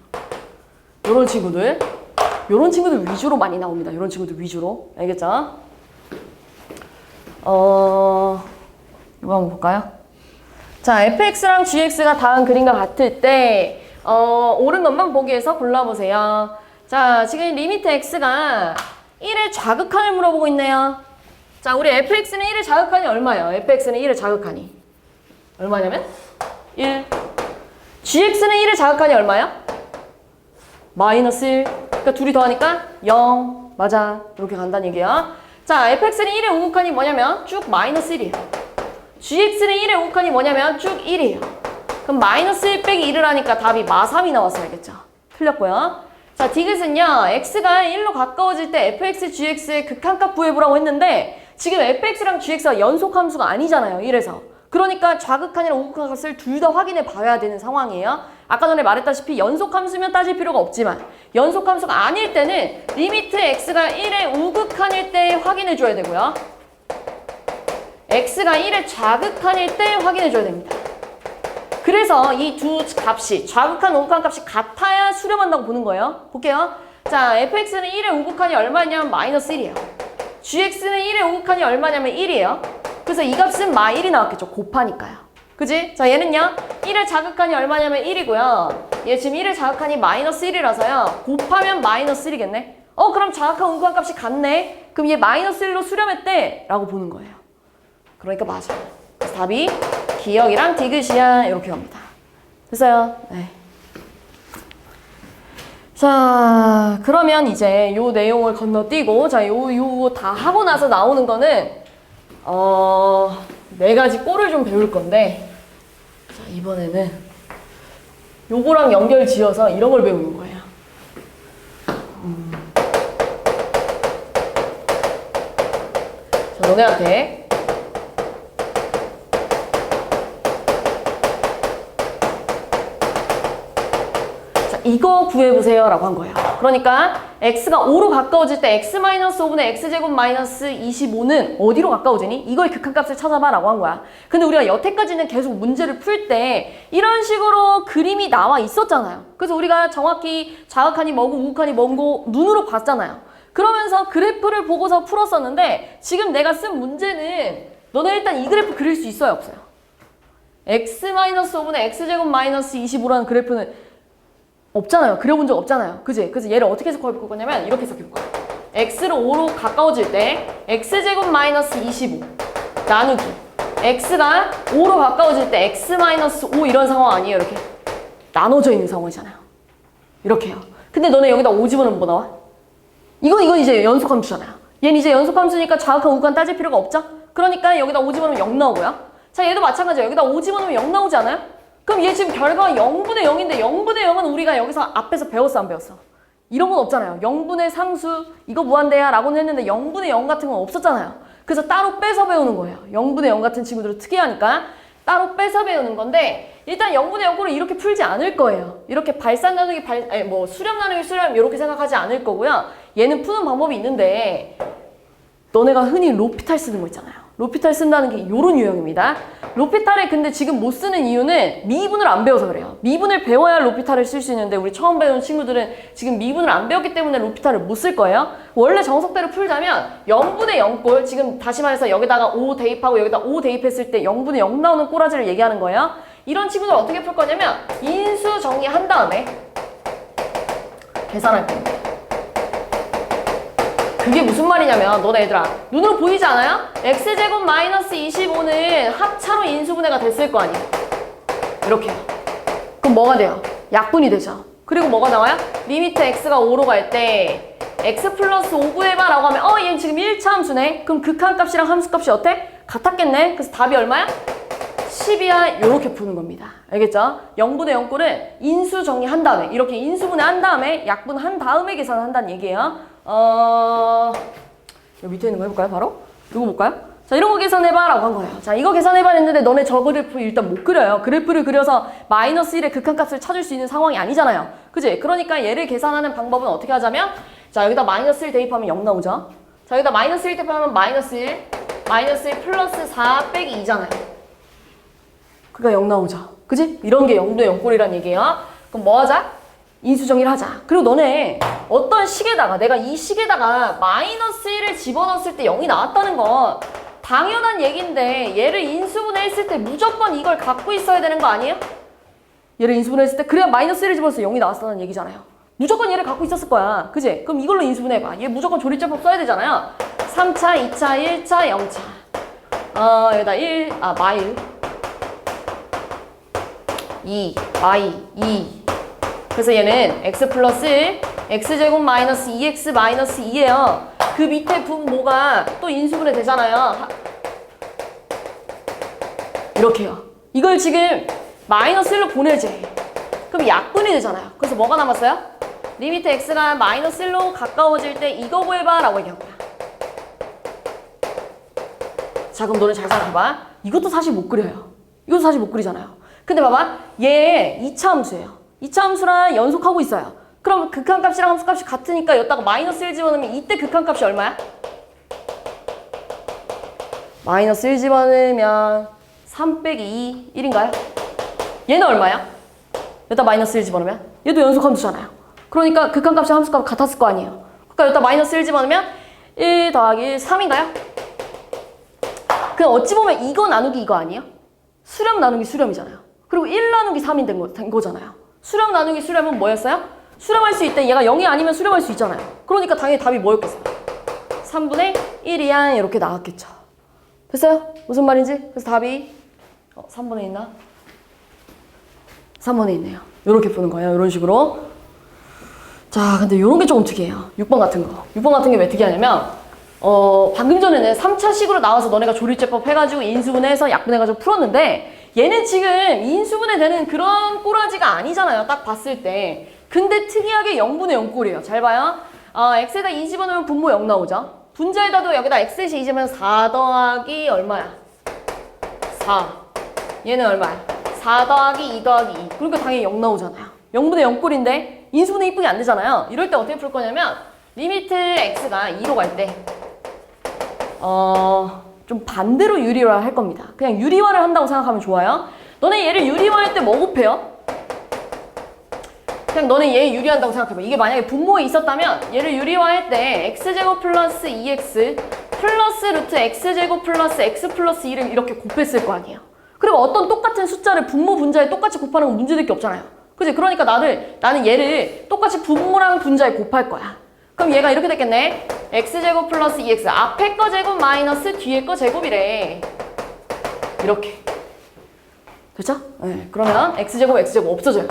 Speaker 1: 요런 친구들 위주로 많이 나옵니다. 요런 친구들 위주로. 알겠죠? 이거 한번 볼까요? 자, fx랑 gx가 다음 그림과 같을 때 옳은 것만 보기 위해서 골라보세요. 자, 지금 리미트 x가 1의 좌극한을 물어보고 있네요. 자, 우리 fx는 1의 좌극한이 얼마예요? fx는 1의 좌극한이 얼마냐면 1. gx는 1의 좌극한이 얼마야? 마이너스 1. 그러니까 둘이 더하니까 0. 맞아. 이렇게 간다는 얘기야. 자, fx는 1의 우극한이 뭐냐면 쭉 마이너스 1이에요. gx는 1의 우극한이 뭐냐면 쭉 1이에요. 그럼 마이너스 1 빼기 1을 하니까 답이 마3이 나왔어요. 알겠죠? 틀렸고요. 자, 디귿은요. x가 1로 가까워질 때 fx, gx의 극한값 구해보라고 했는데 지금 fx랑 gx가 연속함수가 아니잖아요. 1에서. 그러니까 좌극한이랑 우극한 값을 둘 다 확인해 봐야 되는 상황이에요. 아까 전에 말했다시피 연속함수면 따질 필요가 없지만 연속함수가 아닐 때는 리미트 x가 1의 우극한일 때 확인해 줘야 되고요. x가 1의 좌극한일 때 확인해 줘야 됩니다. 그래서 이 두 값이 좌극한, 우극한 값이 같아야 수렴한다고 보는 거예요. 볼게요. 자, fx는 1의 우극한이 얼마냐면 마이너스 1이에요. gx는 1의 우극한이 얼마냐면 1이에요. 그래서 이 값은 마 1이 나왔겠죠. 곱하니까요. 그지? 자, 얘는요. 1의 좌극한이 얼마냐면 1이고요. 얘 지금 1의 좌극한이 마이너스 1이라서요. 곱하면 마이너스 1이겠네. 그럼 좌극한, 우극한 값이 같네. 그럼 얘 마이너스 1로 수렴했대. 라고 보는 거예요. 그러니까 맞아. 그래서 답이 기억이랑 디귿이야. 이렇게 갑니다. 됐어요? 네. 자, 그러면 이제 요 내용을 건너뛰고, 자, 요 다 하고 나서 나오는 거는, 4가지 꼴을 좀 배울 건데, 자, 이번에는 요거랑 연결 지어서 이런 걸 배우는 거예요. 자, 너네한테 이거 구해보세요 라고 한 거예요. 그러니까 x가 5로 가까워질 때 x-5분의 x제곱 마이너스 25는 어디로 가까워지니? 이거의 극한값을 찾아봐 라고 한 거야. 근데 우리가 여태까지는 계속 문제를 풀 때 이런 식으로 그림이 나와 있었잖아요. 그래서 우리가 정확히 자극하니 뭐고 우극하니 뭐고 눈으로 봤잖아요. 그러면서 그래프를 보고서 풀었었는데 지금 내가 쓴 문제는 너네 일단 이 그래프 그릴 수 있어요? 없어요? x-5분의 x제곱 마이너스 25라는 그래프는 없잖아요. 그려본 적 없잖아요. 그지? 그래서 얘를 어떻게 해석해 볼 거냐면 이렇게 해석해 볼 거야. x를 5로 가까워질 때 x제곱 마이너스 25 나누기 x가 5로 가까워질 때 x 마이너스 5 이런 상황 아니에요? 이렇게 나눠져 있는 상황이잖아요. 이렇게요. 근데 너네 여기다 5 집어넣으면 뭐 나와? 이건 이제 연속함수잖아요. 얘는 이제 연속함수니까 자극한 우극한 따질 필요가 없죠? 그러니까 여기다 5 집어넣으면 0 나오고요. 자, 얘도 마찬가지예요. 여기다 5 집어넣으면 0 나오지 않아요? 그럼 얘 지금 결과가 0분의 0인데 0분의 0은 우리가 여기서 앞에서 배웠어 안 배웠어? 이런 건 없잖아요. 0분의 상수 이거 무한대야 라고는 했는데 0분의 0 같은 건 없었잖아요. 그래서 따로 빼서 배우는 거예요. 0분의 0 같은 친구들은 특이하니까 따로 빼서 배우는 건데 일단 0분의 0꼴을 이렇게 풀지 않을 거예요. 이렇게 발산 나누기 수렴 나누기 수렴 이렇게 생각하지 않을 거고요. 얘는 푸는 방법이 있는데 너네가 흔히 로피탈 쓰는 거 있잖아요. 로피탈 쓴다는 게 요런 유형입니다. 로피탈을 근데 지금 못 쓰는 이유는 미분을 안 배워서 그래요. 미분을 배워야 로피탈을 쓸 수 있는데 우리 처음 배우는 친구들은 지금 미분을 안 배웠기 때문에 로피탈을 못 쓸 거예요. 원래 정석대로 풀자면 0분의 0꼴 지금 다시 말해서 여기다가 5 대입하고 여기다 5 대입했을 때 0분의 0 나오는 꼬라지를 얘기하는 거예요. 이런 친구들 어떻게 풀 거냐면 인수 정리한 다음에 계산할 겁니다. 그게 무슨 말이냐면 너네 얘들아 눈으로 보이지 않아요? x제곱 마이너스 25는 합차로 인수분해가 됐을 거 아니에요. 이렇게요. 그럼 뭐가 돼요? 약분이 되죠. 그리고 뭐가 나와요? 리미트 x가 5로 갈 때 x 플러스 5 구해봐 라고 하면 얘는 지금 1차 함수네. 그럼 극한값이랑 함수값이 어때? 같았겠네. 그래서 답이 얼마야? 10이야. 요렇게 푸는 겁니다. 알겠죠? 0분의 0꼴은 인수 정리한 다음에 이렇게 인수분해 한 다음에 약분한 다음에 계산을 한다는 얘기예요. 여기 밑에 있는 거 해볼까요? 바로? 이거 볼까요? 자, 이런 거 계산해봐 라고 한 거예요. 자, 이거 계산해봐 했는데 너네 저 그래프 일단 못 그려요. 그래프를 그려서 마이너스 1의 극한값을 찾을 수 있는 상황이 아니잖아요. 그지? 그러니까 얘를 계산하는 방법은 어떻게 하자면 자, 여기다 마이너스 1 대입하면 0 나오죠? 자, 여기다 마이너스 1 대입하면 마이너스 1 플러스 4 빼기 2잖아요. 그러니까 0 나오죠. 그지? 이런 게 0분의 0꼴이란 얘기예요. 그럼 뭐 하자? 인수정리를 하자. 그리고 너네 어떤 식에다가 내가 이 식에다가 마이너스 1을 집어넣었을 때 0이 나왔다는 건 당연한 얘기인데 얘를 인수분해했을 때 무조건 이걸 갖고 있어야 되는 거 아니에요? 얘를 인수분해했을 때 그래야 마이너스 1을 집어넣어서 0이 나왔다는 얘기잖아요. 무조건 얘를 갖고 있었을 거야. 그지? 그럼 이걸로 인수분해해봐. 얘 무조건 조리제법 써야 되잖아요. 3차, 2차, 1차, 0차. 여기다 마일 2, 마이 2. 그래서 얘는 x 플러스 x제곱 마이너스 2x 마이너스 2예요. 그 밑에 분모가 또 인수분해 되잖아요. 이렇게요. 이걸 지금 마이너스 1로 보내지. 그럼 약분이 되잖아요. 그래서 뭐가 남았어요? 리미트 x가 마이너스 1로 가까워질 때 이거 구해봐 라고 얘기한 거야. 자, 그럼 너네 잘 생각해봐. 이것도 사실 못 그려요. 이것도 사실 못 그리잖아요. 근데 봐봐. 얘 2차 함수예요. 2차 함수랑 연속하고 있어요. 그럼 극한값이랑 함수값이 같으니까 여기다가 마이너스 1 집어넣으면 이때 극한값이 얼마야? 마이너스 1 집어넣으면 3 빼기 2, 1인가요? 얘는 얼마야? 여기다 마이너스 1 집어넣으면? 얘도 연속함수잖아요. 그러니까 극한값이랑 함수값이 같았을 거 아니에요. 그러니까 여기다 마이너스 1 집어넣으면 1 더하기 1, 3인가요? 그냥 어찌 보면 이거 나누기 이거 아니에요? 수렴 나누기 수렴이잖아요. 그리고 1 나누기 3인 된 거잖아요. 수렴 나누기 수렴은 뭐였어요? 수렴할 수 있대. 얘가 0이 아니면 수렴할 수 있잖아요. 그러니까 당연히 답이 뭐였겠어요? 3분의 1이야 이렇게 나왔겠죠. 됐어요? 무슨 말인지? 그래서 답이 3번에 있나? 3번에 있네요. 이렇게 푸는 거예요. 이런 식으로. 자, 근데 이런 게 조금 특이해요. 6번 같은 거. 6번 같은 게 왜 특이하냐면 방금 전에는 3차식으로 나와서 너네가 조리제법 해가지고 인수분해해서 약분해가지고 풀었는데 얘는 지금 인수분해 되는 그런 꼬라지가 아니잖아요. 딱 봤을 때. 근데 특이하게 0분의 0꼴이에요. 잘 봐요. x에다 2 집어넣으면 분모 0 나오죠. 분자에다도 여기다 x-2 집으면 4 더하기 얼마야? 4. 얘는 얼마야? 4 더하기 2 더하기 2. 그러니까 당연히 0 나오잖아요. 0분의 0꼴인데 인수분해 이쁘게 안 되잖아요. 이럴 때 어떻게 풀 거냐면 리미트 x가 2로 갈 때 좀 반대로 유리화 할 겁니다. 그냥 유리화를 한다고 생각하면 좋아요. 너네 얘를 유리화할 때 뭐 곱해요? 그냥 너네 얘 유리한다고 생각해봐. 이게 만약에 분모에 있었다면 얘를 유리화할 때 x제곱 플러스 2x 플러스 루트 x제곱 플러스 x 플러스 1을 이렇게 곱했을 거 아니에요. 그리고 어떤 똑같은 숫자를 분모 분자에 똑같이 곱하는 건 문제될 게 없잖아요. 그치? 그러니까 나는 얘를 똑같이 분모랑 분자에 곱할 거야. 그럼 얘가 이렇게 됐겠네. x제곱 플러스 2x 앞에 거 제곱 마이너스 뒤에 거 제곱이래. 이렇게. 됐죠? 네. 그러면 x제곱 x제곱 없어져요.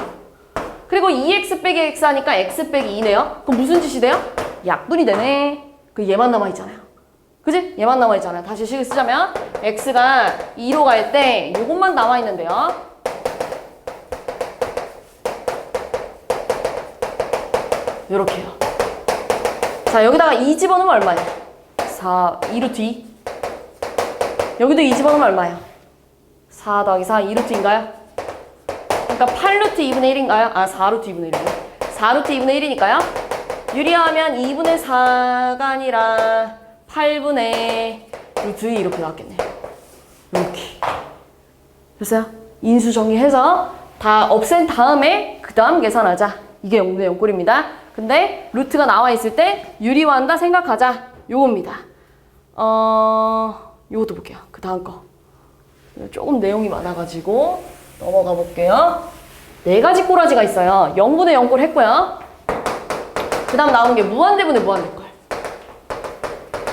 Speaker 1: 그리고 2x 빼기 x 하니까 x 빼기 2네요. 그럼 무슨 짓이 돼요? 약분이 되네. 그 얘만 남아있잖아요. 그지? 얘만 남아있잖아요. 다시 식을 쓰자면 x가 2로 갈 때 요것만 남아있는데요. 요렇게요. 자, 여기다가 2 집어넣으면 얼마예요? 4, 2루트 2. 여기도 2 집어넣으면 얼마예요? 4 더하기 4, 2루트 2인가요? 그러니까 8루트 2분의 1인가요? 아, 4루트 2분의 1이네. 4루트 2분의 1이니까요. 유리하면 2분의 4가 아니라 8분의 루트 2 이렇게 나왔겠네요. 이렇게. 됐어요? 인수 정리해서 다 없앤 다음에 그 다음 계산하자. 이게 0분의 0꼴입니다. 근데 루트가 나와 있을 때 유리화한다 생각하자. 요겁니다. 요것도 볼게요. 그 다음 거. 조금 내용이 많아가지고 넘어가 볼게요. 4가지 꼬라지가 있어요. 0분의 0꼴 했고요. 그 다음 나오는 게 무한대분의 무한대꼴.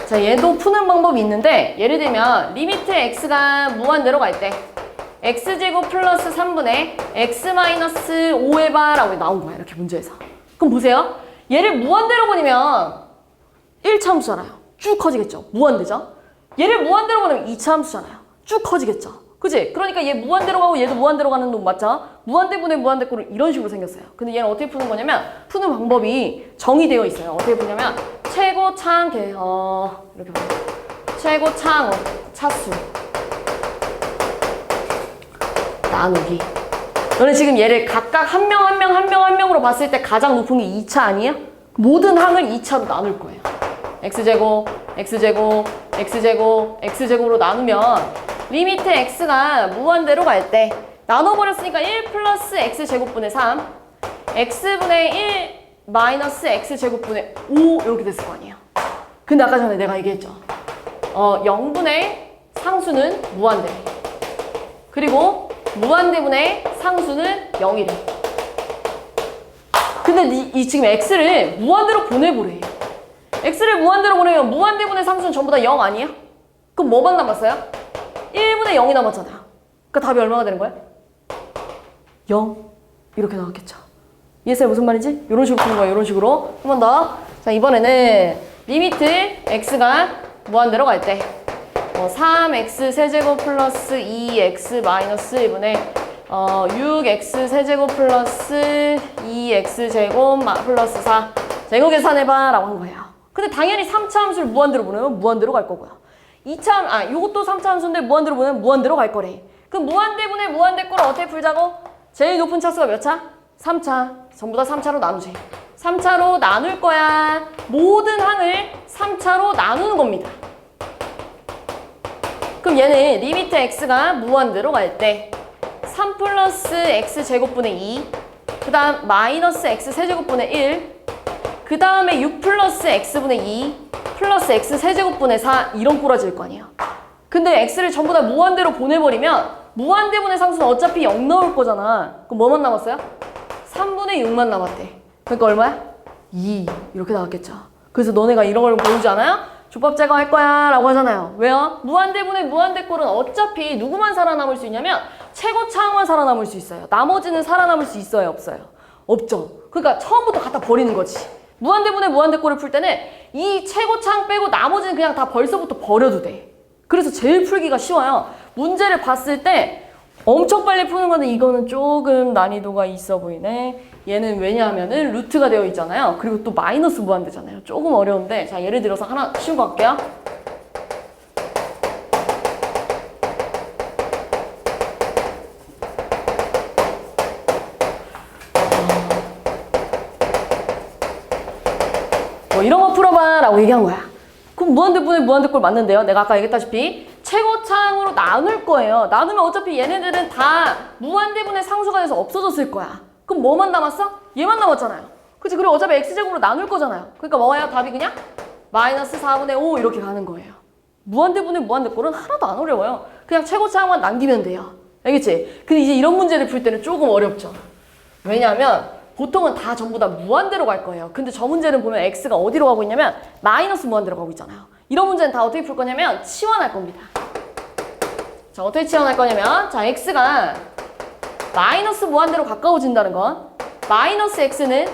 Speaker 1: 자, 얘도 푸는 방법이 있는데 예를 들면 리미트 x가 무한대로 갈 때 x제곱 플러스 3분의 x 마이너스 5해봐 라고 나온 거야. 이렇게 문제에서. 그럼 보세요. 얘를 무한대로 보내면 1차 함수잖아요. 쭉 커지겠죠. 무한대죠. 얘를 무한대로 보내면 2차 함수잖아요. 쭉 커지겠죠. 그치? 그러니까 얘 무한대로 가고 얘도 무한대로 가는 놈 맞죠? 무한대분의 무한대꼴은 이런 식으로 생겼어요. 근데 얘는 어떻게 푸는 거냐면 푸는 방법이 정의되어 있어요. 어떻게 푸냐면 최고차항 이렇게 봐요. 최고차항 차수 나누기. 너네 지금 얘를 각각 한 명 한 명 한 명 한 명으로 봤을 때 가장 높은 게 2차 아니에요? 모든 항을 2차로 나눌 거예요. x제곱, x제곱, x제곱, x제곱으로 나누면 리미트 x가 무한대로 갈 때 나눠버렸으니까 1 플러스 x제곱분의 3 x분의 1 마이너스 x제곱분의 5 이렇게 됐을 거 아니에요. 근데 아까 전에 내가 얘기했죠. 0분의 상수는 무한대. 그리고 무한대분의 상수는 0이래. 근데 이 지금 x를 무한대로 보내보래. x를 무한대로 보내면 무한대분의 상수는 전부 다 0 아니에요? 그럼 뭐만 남았어요? 1분의 0이 남았잖아요. 그러니까 답이 얼마가 되는 거야? 0 이렇게 나왔겠죠. 이해했어요? 무슨 말인지? 이런 식으로 푸는 거예요. 이런 식으로. 한 번 더. 자, 이번에는 리미트 x가 무한대로 갈 때 3x 세제곱 플러스 2x 마이너스 1분의 6x 세제곱 플러스 2x 제곱 플러스 4 자, 이거 계산해봐 라고 한 거예요. 근데 당연히 3차 함수를 무한대로 보내면 무한대로 갈 거고요. 2차, 요것도 3차 함수인데 무한대로 보내면 무한대로 갈 거래. 그럼 무한대분의 무한대꼴을 어떻게 풀자고? 제일 높은 차수가 몇 차? 3차. 전부 다 3차로 나누지. 3차로 나눌 거야. 모든 항을 3차로 나누는 겁니다. 그럼 얘는 리미트 x가 무한대로 갈 때 3 플러스 x 제곱분의 2, 그 다음 마이너스 x 세제곱분의 1, 그 다음에 6 플러스 x분의 2, 플러스 x 세제곱분의 4 이런 꼬라지일 거 아니에요. 근데 x를 전부 다 무한대로 보내버리면 무한대분의 상수는 어차피 0 나올 거잖아. 그럼 뭐만 남았어요? 3분의 6만 남았대. 그러니까 얼마야? 2 이렇게 나왔겠죠. 그래서 너네가 이런 걸 보여주지 않아요? 조밥 제거할 거야 라고 하잖아요. 왜요? 무한대분의 무한대꼴은 어차피 누구만 살아남을 수 있냐면 최고차항만 살아남을 수 있어요. 나머지는 살아남을 수 있어요? 없어요? 없죠. 그러니까 처음부터 갖다 버리는 거지. 무한대분의 무한대꼴을 풀 때는 이 최고차항 빼고 나머지는 그냥 다 벌써부터 버려도 돼. 그래서 제일 풀기가 쉬워요. 문제를 봤을 때 엄청 빨리 푸는 건데 이거는 조금 난이도가 있어 보이네. 얘는 왜냐하면은 루트가 되어 있잖아요. 그리고 또 마이너스 무한대잖아요. 조금 어려운데 자, 예를 들어서 하나 쉬운 거 할게요. 이런 풀어봐 라고 얘기한 거야. 그럼 무한대분의 무한대꼴 맞는데요. 내가 아까 얘기했다시피 최고차항으로 나눌 거예요. 나누면 어차피 얘네들은 다 무한대분의 상수가 돼서 없어졌을 거야. 그럼 뭐만 남았어? 얘만 남았잖아요. 그치? 그리고 어차피 x제곱으로 나눌 거잖아요. 그러니까 뭐예요? 답이 그냥 마이너스 4분의 5 이렇게 가는 거예요. 무한대분의 무한대꼴은 하나도 안 어려워요. 그냥 최고차항만 남기면 돼요. 알겠지? 근데 이제 이런 문제를 풀 때는 조금 어렵죠. 왜냐하면 보통은 다 전부 다 무한대로 갈 거예요. 근데 저 문제는 보면 x가 어디로 가고 있냐면 마이너스 무한대로 가고 있잖아요. 이런 문제는 다 어떻게 풀 거냐면 치환할 겁니다. 자, 어떻게 치환할 거냐면 자, x가 마이너스 무한대로 가까워진다는 건 마이너스 x는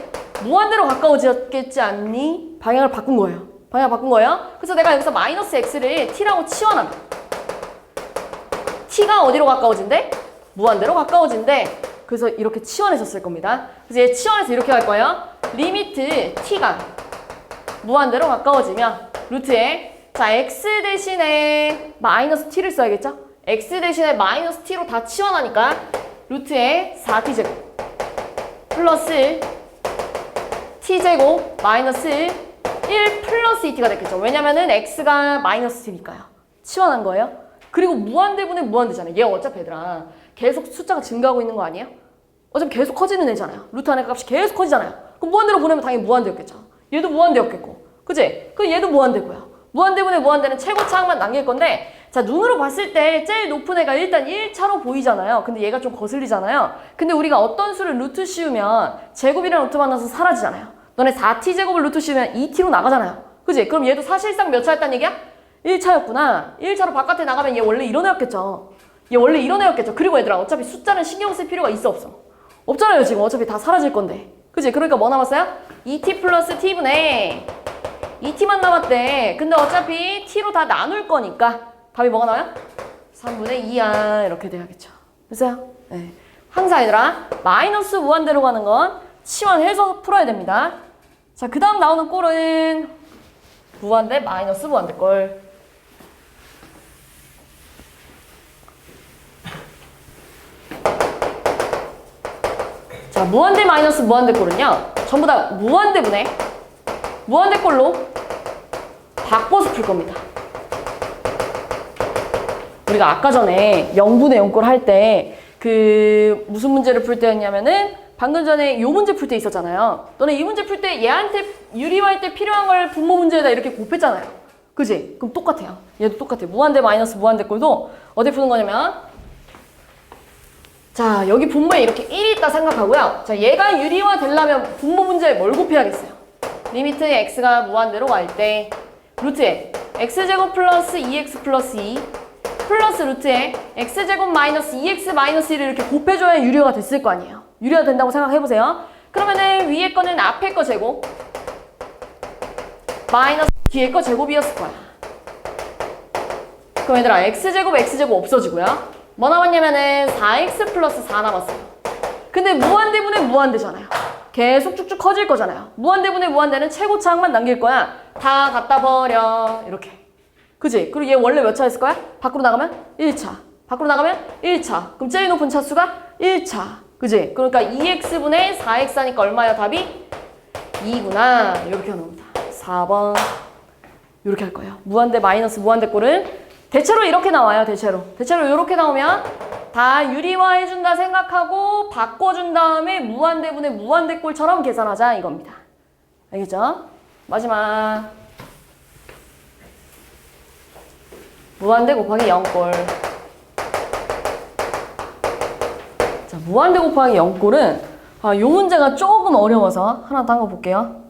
Speaker 1: 무한대로 가까워졌겠지 않니? 방향을 바꾼 거예요. 방향을 바꾼 거예요. 그래서 내가 여기서 마이너스 x를 t라고 치환하면 t가 어디로 가까워진대? 무한대로 가까워진대. 그래서 이렇게 치환했었을 겁니다. 그래서 얘 치환해서 이렇게 갈 거예요. 리미트 t가 무한대로 가까워지면 루트에 자 x 대신에 마이너스 t를 써야겠죠? x 대신에 마이너스 t로 다 치환하니까 루트에 4t제곱 플러스 t제곱 마이너스 1 플러스 2t가 됐겠죠. 왜냐면은 x가 마이너스 t니까요. 치환한 거예요. 그리고 무한대분의 무한대잖아요. 얘 어차피 얘들아 계속 숫자가 증가하고 있는 거 아니에요? 어차피 계속 커지는 애잖아요. 루트 안에 값이 계속 커지잖아요. 그럼 무한대로 보내면 당연히 무한대였겠죠. 얘도 무한대였겠고. 그치? 그럼 얘도 무한대고요. 무한대분의 무한대는 최고차항만 남길 건데 자 눈으로 봤을 때 제일 높은 애가 일단 1차로 보이잖아요. 근데 얘가 좀 거슬리잖아요. 근데 우리가 어떤 수를 루트 씌우면 제곱이랑 루트 만나서 사라지잖아요. 너네 4t제곱을 루트 씌우면 2t로 나가잖아요. 그치? 그럼 얘도 사실상 몇 차였단 얘기야? 1차였구나. 1차로 바깥에 나가면 얘 원래 이런 애였겠죠. 얘 원래 이런 애였겠죠. 그리고 얘들아 어차피 숫자는 신경 쓸 필요가 있어 없어? 없잖아요. 지금 어차피 다 사라질 건데. 그치? 그러니까 뭐 남았어요? 2t 플러스 t분의 2t만 남았대. 근데 어차피 t로 다 나눌 거니까 답이 뭐가 나와요? 3분의 2야. 이렇게 돼야겠죠. 됐어요? 네. 항상 얘들아 마이너스 무한대로 가는 건 치환해서 풀어야 됩니다. 자, 그 다음 나오는 꼴은 무한대 마이너스 무한대 꼴. 자, 무한대 마이너스 무한대 꼴은요 전부 다 무한대분의 무한대 꼴로 바꿔서 풀 겁니다. 우리가 아까 전에 0분의 0꼴 할 때 그 무슨 문제를 풀 때였냐면은 방금 전에 요 문제 풀 때 있었잖아요. 너네 이 문제 풀 때 얘한테 유리화할 때 필요한 걸 분모 문제에다 이렇게 곱했잖아요. 그지? 그럼 똑같아요. 얘도 똑같아요. 무한대 마이너스 무한대 꼴도 어디 푸는 거냐면 자 여기 분모에 이렇게 1이 있다 생각하고요. 자 얘가 유리화 되려면 분모 문제에 뭘 곱해야겠어요? 리미트 x가 무한대로 갈 때 루트에 x제곱 플러스 2x 플러스 2 플러스 루트에 x제곱 마이너스 2x 마이너스 1을 이렇게 곱해줘야 유리화가 됐을 거 아니에요. 유리화 된다고 생각해보세요. 그러면은 위에 거는 앞에 거 제곱 마이너스 뒤에 거 제곱이었을 거야. 그럼 얘들아 x제곱 x제곱 없어지고요. 뭐 남았냐면은 4x 플러스 4 남았어요. 근데 무한대분의 무한대잖아요. 계속 쭉쭉 커질 거잖아요. 무한대분의 무한대는 최고차항만 남길 거야. 다 갖다 버려. 이렇게. 그지? 그리고 얘 원래 몇 차였을 거야? 밖으로 나가면 1차. 밖으로 나가면 1차. 그럼 제일 높은 차수가 1차. 그지? 그러니까 2x분의 4x 하니까 얼마야 답이? 2구나. 이렇게 하는 겁니다. 4번. 이렇게 할 거예요. 무한대 마이너스 무한대 꼴은 대체로 이렇게 나와요. 대체로 이렇게 나오면 다 유리화해준다 생각하고 바꿔준 다음에 무한대분의 무한대 꼴처럼 계산하자 이겁니다. 알겠죠? 마지막 무한대 곱하기 0꼴. 자, 무한대 곱하기 0꼴은 요 문제가 조금 어려워서 하나 딴 거 볼게요.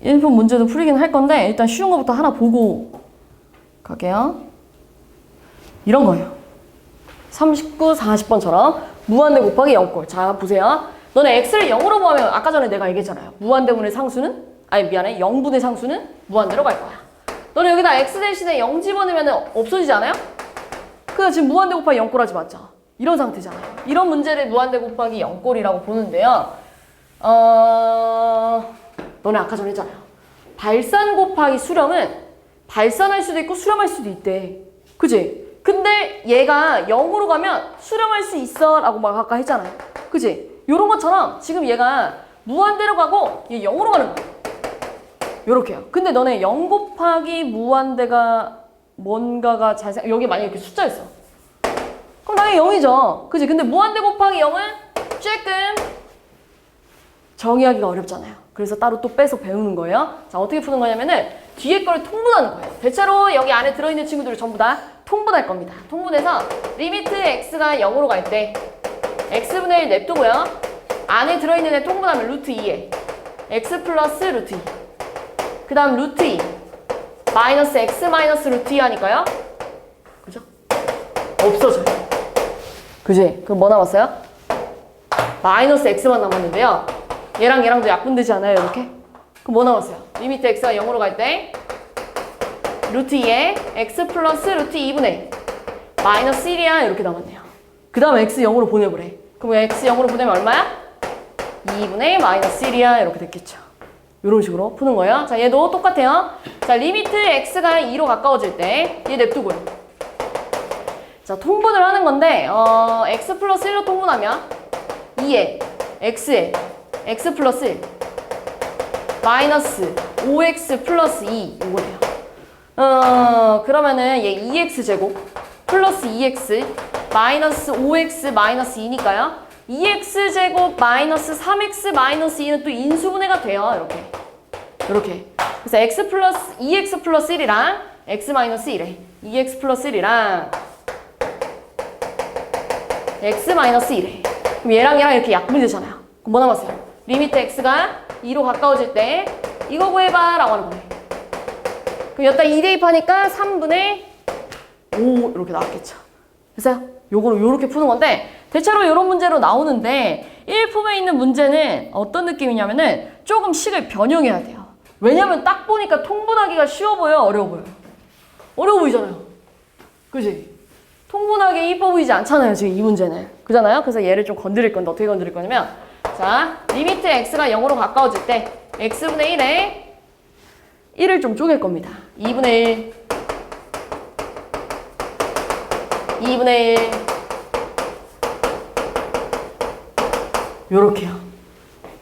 Speaker 1: 1분 문제도 풀리긴 할 건데 일단 쉬운 거부터 하나 보고 갈게요. 이런 거예요. 39, 40번처럼 무한대 곱하기 0꼴. 자, 보세요. 너네 x를 0으로 보면 아까 전에 내가 얘기했잖아요. 무한대분의 상수는 아니 미안해 0분의 상수는 무한대로 갈 거야. 너는 여기다 x 대신에 0 집어넣으면 없어지지 않아요? 그래서 지금 무한대 곱하기 0꼴 하지 맞죠? 이런 상태잖아요. 이런 문제를 무한대 곱하기 0꼴이라고 보는데요. 너네 아까 전에 했잖아요. 발산 곱하기 수렴은 발산할 수도 있고 수렴할 수도 있대. 그지? 근데 얘가 0으로 가면 수렴할 수 있어 라고 막 아까 했잖아요. 그지? 요런 것처럼 지금 얘가 무한대로 가고 얘 0으로 가는 거야. 요렇게요. 근데 너네 0 곱하기 무한대가 뭔가가 여기 만약에 이렇게 숫자였어. 그럼 당연히 0이죠. 그치? 근데 무한대 곱하기 0은 조금 정의하기가 어렵잖아요. 그래서 따로 또 빼서 배우는 거예요. 자, 어떻게 푸는 거냐면은 뒤에 거를 통분하는 거예요. 대체로 여기 안에 들어있는 친구들을 전부 다 통분할 겁니다. 통분해서 리미트 x가 0으로 갈 때 x분의 1 냅두고요. 안에 들어있는 애 통분하면 루트 2에 x 플러스 루트 2. 그 다음 루트 2 마이너스 x 마이너스 루트 2 하니까요. 그죠? 없어져요. 그지? 그럼 뭐 남았어요? 마이너스 x만 남았는데요. 얘랑 얘랑도 약분되지 않아요? 이렇게? 그럼 뭐 남았어요? 리미트 x가 0으로 갈 때 루트 2에 x 플러스 루트 2분의 1 마이너스 1이야 이렇게 남았네요. 그 다음 x 0으로 보내보래. 그럼 x 0으로 보내면 얼마야? 2분의 1 마이너스 1이야 이렇게 됐겠죠. 이런 식으로 푸는 거예요. 자, 얘도 똑같아요. 자, 리미트 x가 2로 가까워질 때 얘 냅두고요. 자, 통분을 하는 건데 x 플러스 1로 통분하면 2에 x에 x 플러스 1 마이너스 5x 플러스 2 이거네요. 그러면은 얘 2x 제곱 플러스 2x 마이너스 5x 마이너스 2니까요. 2x 제곱 마이너스 3x 마이너스 2는 또 인수분해가 돼요. 이렇게. 그래서 x 플러스 2x 플러스 1이랑 x 마이너스 1에 2x 플러스 1이랑 x 마이너스 1에 그럼 얘랑 이렇게 약분이 되잖아요. 그럼 뭐 남았어요? 리미트 x가 2로 가까워질 때 이거 구해봐 라고 하는 거네. 그럼 여기다 2 대입하니까 3분의 5 이렇게 나왔겠죠. 됐어요? 요거를 요렇게 푸는 건데 대체로 이런 문제로 나오는데 1품에 있는 문제는 어떤 느낌이냐면은 조금 식을 변형해야 돼요. 왜냐면 딱 보니까 통분하기가 쉬워 보여요? 어려워 보여요? 어려워 보이잖아요. 그지? 통분하기 이뻐 보이지 않잖아요. 지금 이 문제는. 그잖아요? 그래서 얘를 좀 건드릴 건데 어떻게 건드릴 거냐면 자, 리미트 x가 0으로 가까워질 때 x분의 1에 1을 좀 쪼갤 겁니다. 2분의 1 2분의 1 요렇게요.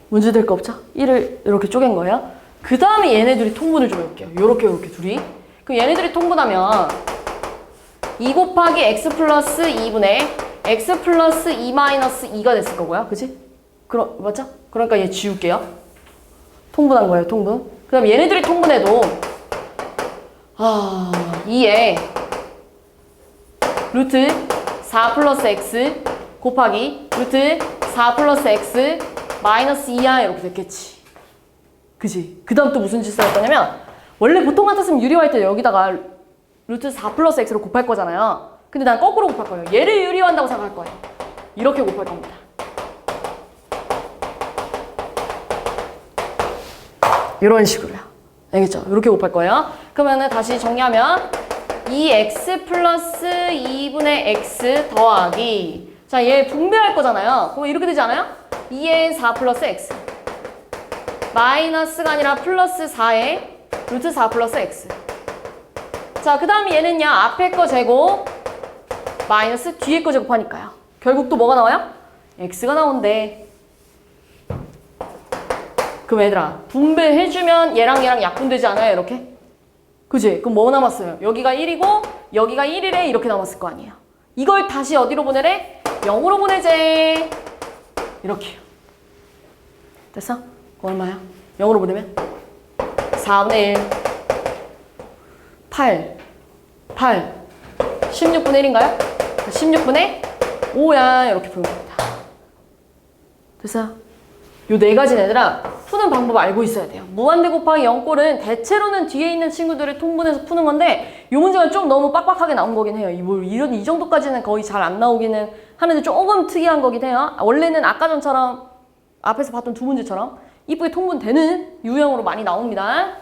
Speaker 1: 문제 될 거 없죠? 1을 이렇게 쪼갠 거예요. 그 다음에 얘네들이 통분을 좀 해볼게요. 요렇게 둘이. 그럼 얘네들이 통분하면 2 곱하기 x 플러스 2분의 x 플러스 2 마이너스 2가 됐을 거고요. 그치? 맞죠? 그러니까 얘 지울게요. 통분한 거예요, 통분. 그 다음 얘네들이 통분해도 2에 루트 4 플러스 x 곱하기 루트 4 플러스 x 마이너스 2야 이렇게 됐겠지. 그지? 그 다음 또 무슨 짓을 할 거냐면 원래 보통 같았으면 유리화할 때 여기다가 루트 4 플러스 x로 곱할 거잖아요. 근데 난 거꾸로 곱할 거예요. 얘를 유리화한다고 생각할 거예요. 이렇게 곱할 겁니다. 이런 식으로요. 알겠죠? 이렇게 곱할 거예요. 그러면은 다시 정리하면 2x 플러스 2분의 x 더하기 자, 얘 분배할 거잖아요. 그럼 이렇게 되지 않아요? 2에 4 플러스 x 마이너스가 아니라 플러스 4에 루트 4 플러스 x 자, 그 다음에 얘는요. 앞에 거 제곱 마이너스 뒤에 거 제곱하니까요. 결국 또 뭐가 나와요? x가 나온대. 그럼 얘들아 분배해주면 얘랑 약분되지 않아요? 이렇게? 그지? 그럼 뭐 남았어요? 여기가 1이고 여기가 1이래 이렇게 남았을 거 아니에요. 이걸 다시 어디로 보내래? 0으로 보내재. 이렇게요. 됐어? 그거 얼마야? 0으로 보내면 4분의 1 8 16분의 1인가요? 16분의 5야 이렇게 푸는 겁니다. 됐어요? 요 네 가지는 얘들아 푸는 방법 알고 있어야 돼요. 무한대 곱하기 0꼴은 대체로는 뒤에 있는 친구들을 통분해서 푸는 건데 이 문제가 좀 너무 빡빡하게 나온 거긴 해요. 이 정도까지는 거의 잘 안 나오기는 하는데 조금 특이한 거긴 해요. 원래는 아까 전처럼 앞에서 봤던 두 문제처럼 이쁘게 통분되는 유형으로 많이 나옵니다.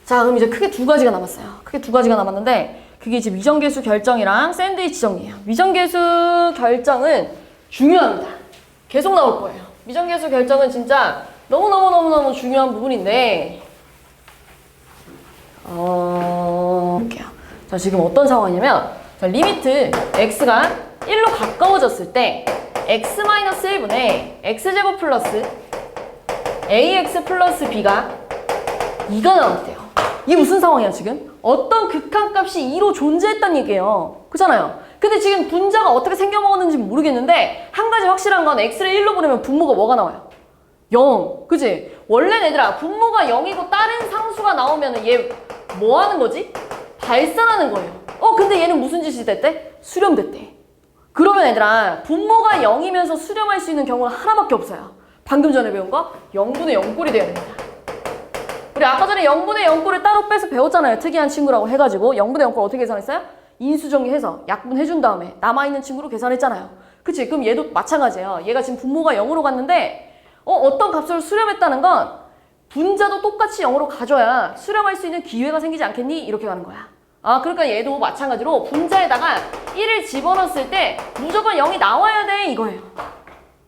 Speaker 1: 자, 그럼 이제 크게 두 가지가 남았어요. 크게 두 가지가 남았는데 그게 이제 미정계수 결정이랑 샌드위치 정리예요. 미정계수 결정은 중요합니다. 계속 나올 거예요. 미정계수 결정은 진짜 너무너무 중요한 부분인데 볼게요. 자, 지금 어떤 상황이냐면 자, 리미트 x가 1로 가까워졌을 때 x-1분의 x제곱 플러스 ax 플러스 b가 2가 나왔대요. 이게 무슨 상황이야 지금? 어떤 극한값이 2로 존재했다는 얘기예요. 그렇잖아요. 근데 지금 분자가 어떻게 생겨먹었는지 모르겠는데 한 가지 확실한 건 x를 1로 보내면 분모가 뭐가 나와요? 0. 그치? 원래는 얘들아 분모가 0이고 다른 상수가 나오면 얘 뭐 하는 거지? 발산하는 거예요. 근데 얘는 무슨 짓이 됐대? 수렴됐대. 그러면 얘들아 분모가 0이면서 수렴할 수 있는 경우는 하나밖에 없어요. 방금 전에 배운 거 0분의 0꼴이 돼야 됩니다. 우리 아까 전에 0분의 0꼴을 따로 빼서 배웠잖아요. 특이한 친구라고 해가지고 0분의 0꼴 어떻게 계산했어요? 인수정리해서 약분해준 다음에 남아있는 친구로 계산했잖아요. 그치? 그럼 얘도 마찬가지예요. 얘가 지금 분모가 0으로 갔는데 어떤 값을 수렴했다는 건 분자도 똑같이 0으로 가져야 수렴할 수 있는 기회가 생기지 않겠니? 이렇게 가는 거야. 그러니까 얘도 마찬가지로 분자에다가 1을 집어넣었을 때 무조건 0이 나와야 돼 이거예요.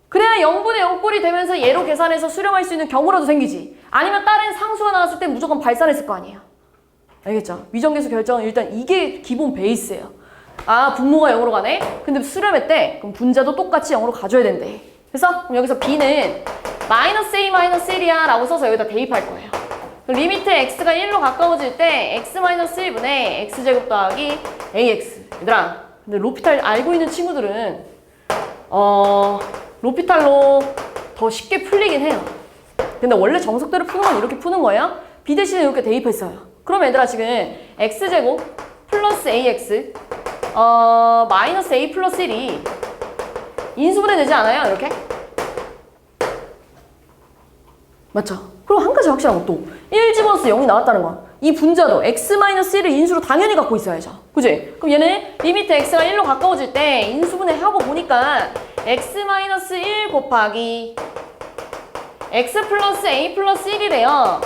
Speaker 1: 그래야 0분의 0꼴이 되면서 얘로 계산해서 수렴할 수 있는 경우라도 생기지. 아니면 다른 상수가 나왔을 때 무조건 발산했을 거 아니에요. 알겠죠? 미정계수 결정은 일단 이게 기본 베이스예요. 분모가 0으로 가네? 근데 수렴했대? 그럼 분자도 똑같이 0으로 가져야 된대. 그래서 그럼 여기서 b는 -a-1이야 라고 써서 여기다 대입할 거예요. 리미트 x가 1로 가까워질 때 x-1분의 x제곱 더하기 ax. 얘들아 근데 로피탈 알고 있는 친구들은 로피탈로 더 쉽게 풀리긴 해요. 근데 원래 정석대로 푸는 건 이렇게 푸는 거예요. b 대신에 이렇게 대입했어요. 그럼 얘들아 지금 x제곱 플러스 ax 마이너스 a 플러스 1이 인수분해 되지 않아요? 이렇게? 맞죠? 그럼 한 가지 확실한 것도 1 집어넣어서 0이 나왔다는 거야. 이 분자도 x-1을 인수로 당연히 갖고 있어야죠. 그지? 그럼 얘는 리미트 x가 1로 가까워질 때 인수분해 하고 보니까 x-1 곱하기 x 플러스 a 플러스 1이래요.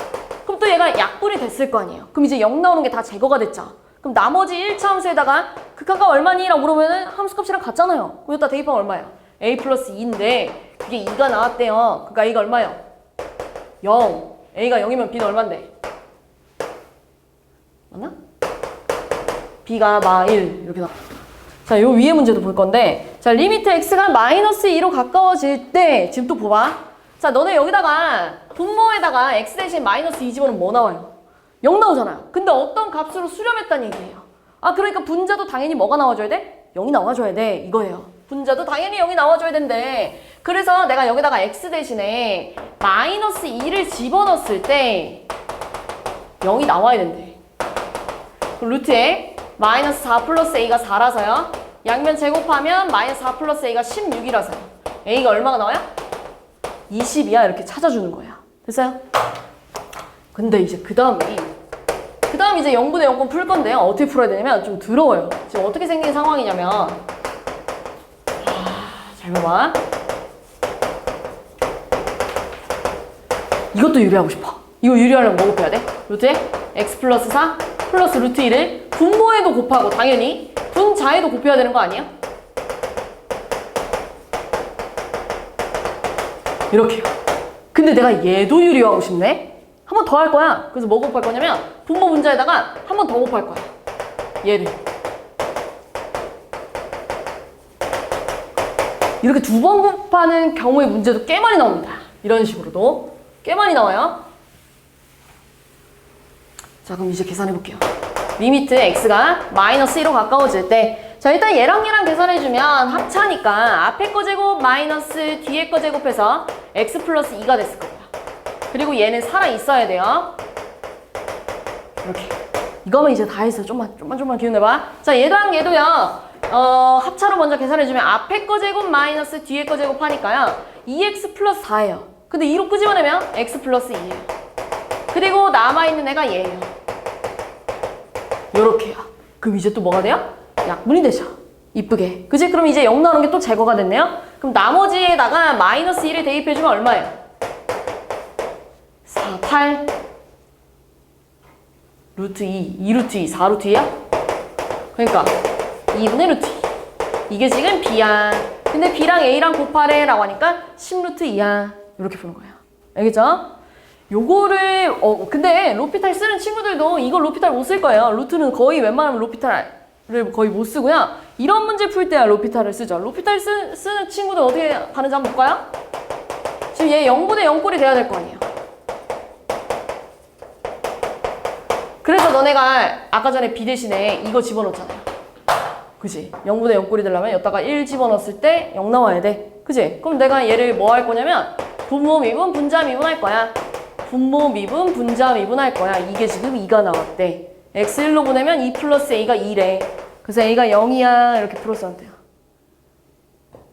Speaker 1: 그럼 또 얘가 약분이 됐을 거 아니에요. 그럼 이제 0 나오는 게 다 제거가 됐죠. 그럼 나머지 1차 함수에다가 극한값 얼마니? 라고 물어보면 함수값이랑 같잖아요. 그럼 여기다 대입하면 얼마예요? a 플러스 2인데 그게 2가 나왔대요. 그러니까 a가 얼마예요? 0. a가 0이면 b는 얼만데? 맞나? b가 -1 이렇게 나와. 자, 요 위에 문제도 볼 건데 자, 리미트 x가 -2로 가까워질 때 지금 또 봐봐. 자, 너네 여기다가 분모에다가 x 대신 -2 집어넣으면 뭐 나와요? 0 나오잖아요. 근데 어떤 값으로 수렴했다는 얘기예요. 그러니까 분자도 당연히 뭐가 나와줘야 돼? 0이 나와줘야 돼 이거예요. 분자도 당연히 0이 나와줘야 된대. 그래서 내가 여기다가 x 대신에 -2를 집어넣었을 때 0이 나와야 된대. 그럼 루트에 -4 플러스 a가 4라서요. 양면 제곱하면 -4 플러스 a가 16이라서요. a가 얼마가 나와요? 20이야 이렇게 찾아주는 거야. 됐어요? 근데 이제 그 다음 이제 0분의 0권 풀 건데요. 어떻게 풀어야 되냐면 좀 더러워요. 지금 어떻게 생긴 상황이냐면 잘 봐봐. 이것도 유리하고 싶어. 이거 유리하려면 뭐 곱해야 돼? 루트에 x 플러스 4 플러스 루트 1을 분모에도 곱하고 당연히 분자에도 곱해야 되는 거 아니야? 이렇게요. 근데 내가 얘도 유리하고 싶네? 한 번 더 할 거야. 그래서 뭐 곱할 거냐면 분모 분자에다가 한 번 더 곱할 거야. 얘를. 이렇게 두 번 곱하는 경우의 문제도 꽤 많이 나옵니다. 이런 식으로도 꽤 많이 나와요. 자, 그럼 이제 계산해 볼게요. 리미트 x가 -2로 가까워질 때 자, 일단 얘랑 계산해주면 합차니까 앞에 거 제곱 마이너스 뒤에 거 제곱해서 x 플러스 2가 됐을 거예요. 그리고 얘는 살아있어야 돼요. 이렇게. 이거면 이제 다 했어. 좀만 기운 내봐. 자, 얘도요. 합차로 먼저 계산해주면 앞에 거 제곱 마이너스 뒤에 거 제곱 하니까요. 2x 플러스 4예요. 근데 2로 끄집어내면 x 플러스 2예요. 그리고 남아있는 애가 얘예요. 요렇게요. 그럼 이제 또 뭐가 돼요? 약분이 되죠. 이쁘게. 그치? 그럼 이제 0 나오는 게 또 제거가 됐네요. 그럼 나머지에다가 마이너스 1을 대입해주면 얼마예요? 4, 8 루트 2 루트 2, 4 루트 2야? 그러니까 2분의 루트 2. 이게 지금 b야. 근데 b랑 a랑 곱하래 라고 하니까 10루트 2야. 이렇게 푸는 거예요. 알겠죠? 요거를 근데 로피탈 쓰는 친구들도 이거 로피탈 못 쓸 거예요. 루트는 거의 웬만하면 로피탈 거의 못 쓰고요. 이런 문제 풀 때야 로피탈을 쓰죠. 로피탈 쓰는 친구들 어떻게 가는지 한번 볼까요? 지금 얘 0분의 0꼴이 돼야 될 거 아니에요. 그래서 너네가 아까 전에 B 대신에 이거 집어넣었잖아요. 그지? 0분의 0꼴이 되려면 여기다가 1 집어넣었을 때 0 나와야 돼. 그지? 그럼 내가 얘를 뭐 할 거냐면 분모 미분 분자 미분 할 거야. 분모 미분 분자 미분 할 거야. 이게 지금 2가 나왔대. x 1로 보내면 2 플러스 a가 2래. 그래서 a가 0이야. 이렇게 풀었어도 돼요.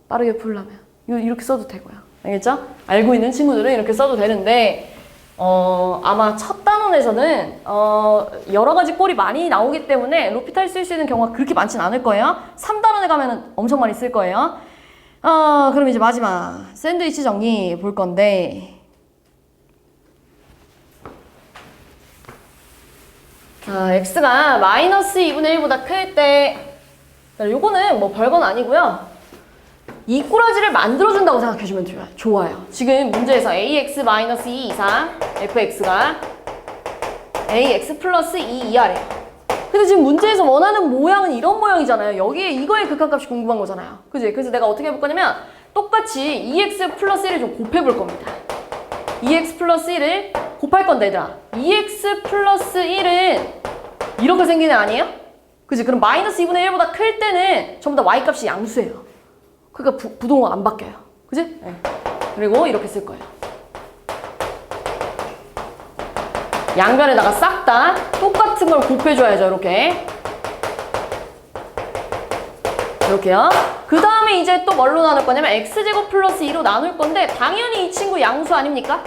Speaker 1: 빠르게 풀려면. 이렇게 써도 되고요. 알겠죠? 알고 있는 친구들은 이렇게 써도 되는데 아마 첫 단원에서는 여러 가지 꼴이 많이 나오기 때문에 로피탈 쓸 수 있는 경우가 그렇게 많진 않을 거예요. 3단원에 가면은 엄청 많이 쓸 거예요. 그럼 이제 마지막 샌드위치 정리 볼 건데 자, x가 마이너스 2분의 1보다 클 때 요거는 뭐 별건 아니고요. 이 꼬라지를 만들어준다고 생각해주면 좋아요. 지금 문제에서 ax-2 이상 fx가 ax 플러스 2 이하래요. 근데 지금 문제에서 원하는 모양은 이런 모양이잖아요. 여기에 이거의 극한값이 궁금한 거잖아요. 그지? 그래서 내가 어떻게 해볼 거냐면 똑같이 2x 플러스 1을 좀 곱해볼 겁니다. 2x 플러스 1을 곱할 건데 얘들아 2x 플러스 1은 이렇게 생긴 애 아니에요? 그지? 그럼 마이너스 2분의 1보다 클 때는 전부 다 y값이 양수예요. 그러니까 부동호가 안 바뀌어요. 그지? 네. 그리고 이렇게 쓸 거예요. 양변에다가 싹 다 똑같은 걸 곱해줘야죠. 이렇게. 이렇게요. 그 다음에 이제 또 뭘로 나눌 거냐면 x제곱 플러스 2로 나눌 건데 당연히 이 친구 양수 아닙니까?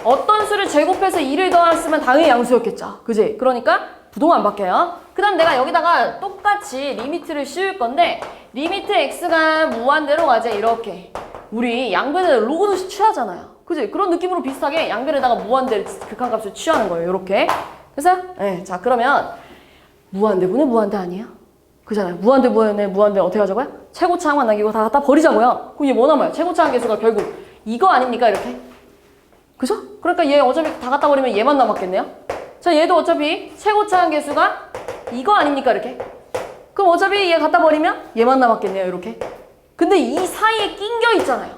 Speaker 1: 어떤 수를 제곱해서 2를 더했으면 당연히 양수였겠죠. 그지? 그러니까 부동호 안 바뀌어요. 그 다음 내가 여기다가 똑같이 리미트를 씌울 건데 리미트 x가 무한대로 가자 이렇게 우리 양변에 로그도시 취하잖아요. 그지? 그런 느낌으로 비슷하게 양변에다가 무한대 극한값을 취하는 거예요. 이렇게. 그래서 네, 자 그러면 무한대분의 무한대 아니에요? 그잖아요. 무한대 어떻게 하자고요? 최고차항만 남기고 다 갖다 버리자고요. 그럼 얘 뭐 남아요? 최고차항 계수가 결국 이거 아닙니까? 이렇게. 그죠? 그러니까 얘 어차피 다 갖다 버리면 얘만 남았겠네요. 자 얘도 어차피 최고차항 계수가 이거 아닙니까? 이렇게. 그럼 어차피 얘 갖다 버리면 얘만 남았겠네요. 이렇게. 근데 이 사이에 낑겨 있잖아요.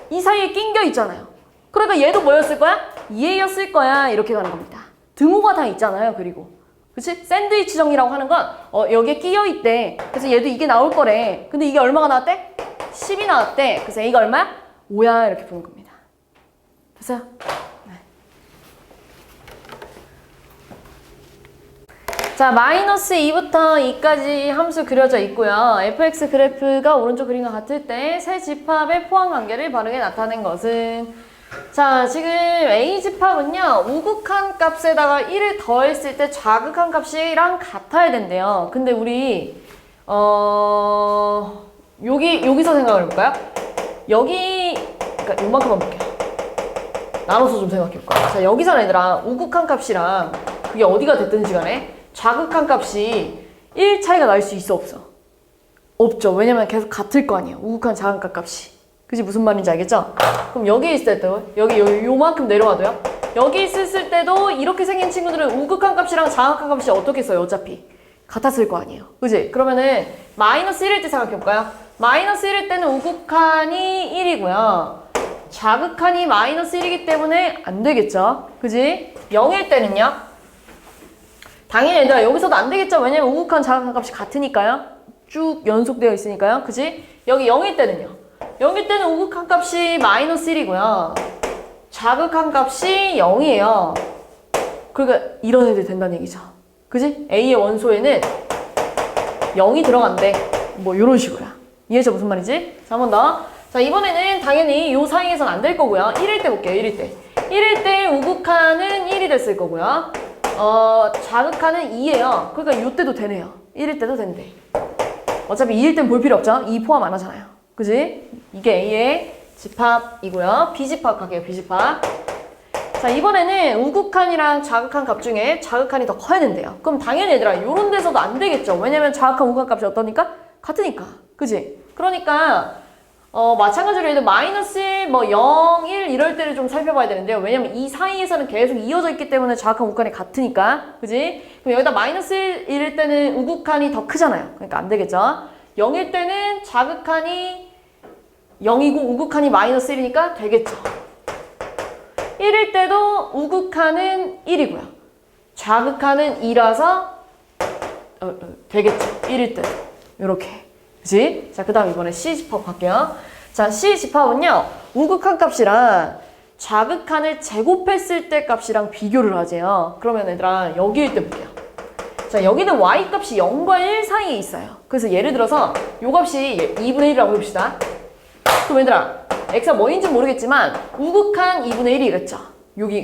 Speaker 1: 이 사이에 낑겨 있잖아요. 그러니까 얘도 뭐였을 거야? 2A였을 거야. 이렇게 가는 겁니다. 등호가 다 있잖아요. 그리고. 그치? 샌드위치 정리라고 하는 건 여기에 끼어 있대. 그래서 얘도 이게 나올 거래. 근데 이게 얼마가 나왔대? 10이 나왔대. 그래서 A가 얼마야? 5야. 이렇게 푸는 겁니다. 됐어요? 네. 자, 마이너스 2부터 2까지 함수 그려져 있고요. fx 그래프가 오른쪽 그림과 같을 때 세 집합의 포함 관계를 바르게 나타낸 것은 자, 지금 A 집합은요, 우극한 값에다가 1을 더했을 때 좌극한 값이랑 같아야 된대요. 근데 우리, 여기서 생각을 해볼까요? 그러니까 요만큼만 볼게요. 나눠서 좀 생각해 볼까요? 자, 여기서 얘들아, 우극한 값이랑 그게 어디가 됐든지 간에 좌극한 값이 1 차이가 날 수 있어, 없어? 없죠. 왜냐면 계속 같을 거 아니에요. 우극한 좌극한 값이. 그치? 무슨 말인지 알겠죠? 그럼 여기 있을 때도 여기 요만큼 내려와도요. 여기 있을 때도 이렇게 생긴 친구들은 우극한 값이랑 좌극한 값이 어떻게 써요? 어차피 같았을 거 아니에요. 그치? 그러면은 마이너스 1일 때 생각해볼까요? 마이너스 1일 때는 우극한이 1이고요. 좌극한이 마이너스 1이기 때문에 안 되겠죠? 그치? 0일 때는요? 당연히 얘들아 여기서도 안 되겠죠? 왜냐면 우극한 좌극한 값이 같으니까요. 쭉 연속되어 있으니까요. 그치? 여기 0일 때는요? 0일 때는 우극한 값이 마이너스 1이고요. 좌극한 값이 0이에요. 그러니까 이런 애들 된다는 얘기죠. 그지? A의 원소에는 0이 들어간대. 뭐 이런 식으로야. 이해죠? 무슨 말이지? 자, 한 번 더. 자, 이번에는 당연히 요 사이에서는 안 될 거고요. 1일 때 볼게요. 1일 때. 1일 때 우극한은 1이 됐을 거고요. 좌극한은 2예요. 그러니까 요때도 되네요. 1일 때도 된대. 어차피 2일 때는 볼 필요 없죠? 2 포함 안 하잖아요. 그지? 이게 A의 집합이고요. B집합 갈게요. B집합. 자, 이번에는 우극한이랑 좌극한 값 중에 좌극한이 더 커야 된대요. 그럼 당연히 얘들아 요런 데서도 안 되겠죠. 왜냐면 좌극한 우극한 값이 어떠니까? 같으니까. 그지? 그러니까 마찬가지로 얘도 마이너스 1, 뭐 0, 1 이럴 때를 좀 살펴봐야 되는데요. 왜냐면 이 사이에서는 계속 이어져 있기 때문에 정확한 우극한이 같으니까. 그지? 그럼 여기다 마이너스 1일 때는 우극한이 더 크잖아요. 그러니까 안 되겠죠? 0일 때는 자극한이 0이고 우극한이 마이너스 1이니까 되겠죠. 1일 때도 우극한은 1이고요. 자극한은 2라서 되겠죠. 1일 때도. 요렇게. 그치? 자, 그 다음 이번에 C 집합 갈게요. 자, C 집합은요, 우극한 값이랑 자극한을 제곱했을 때 값이랑 비교를 하재요. 그러면 얘들아, 여기일 때 볼게요. 자, 여기는 Y 값이 0과 1 사이에 있어요. 그래서 예를 들어서 요 값이 2분의 1이라고 해봅시다. 그럼 얘들아, X가 뭐인지 모르겠지만, 우극한 2분의 1이겠죠? 여기일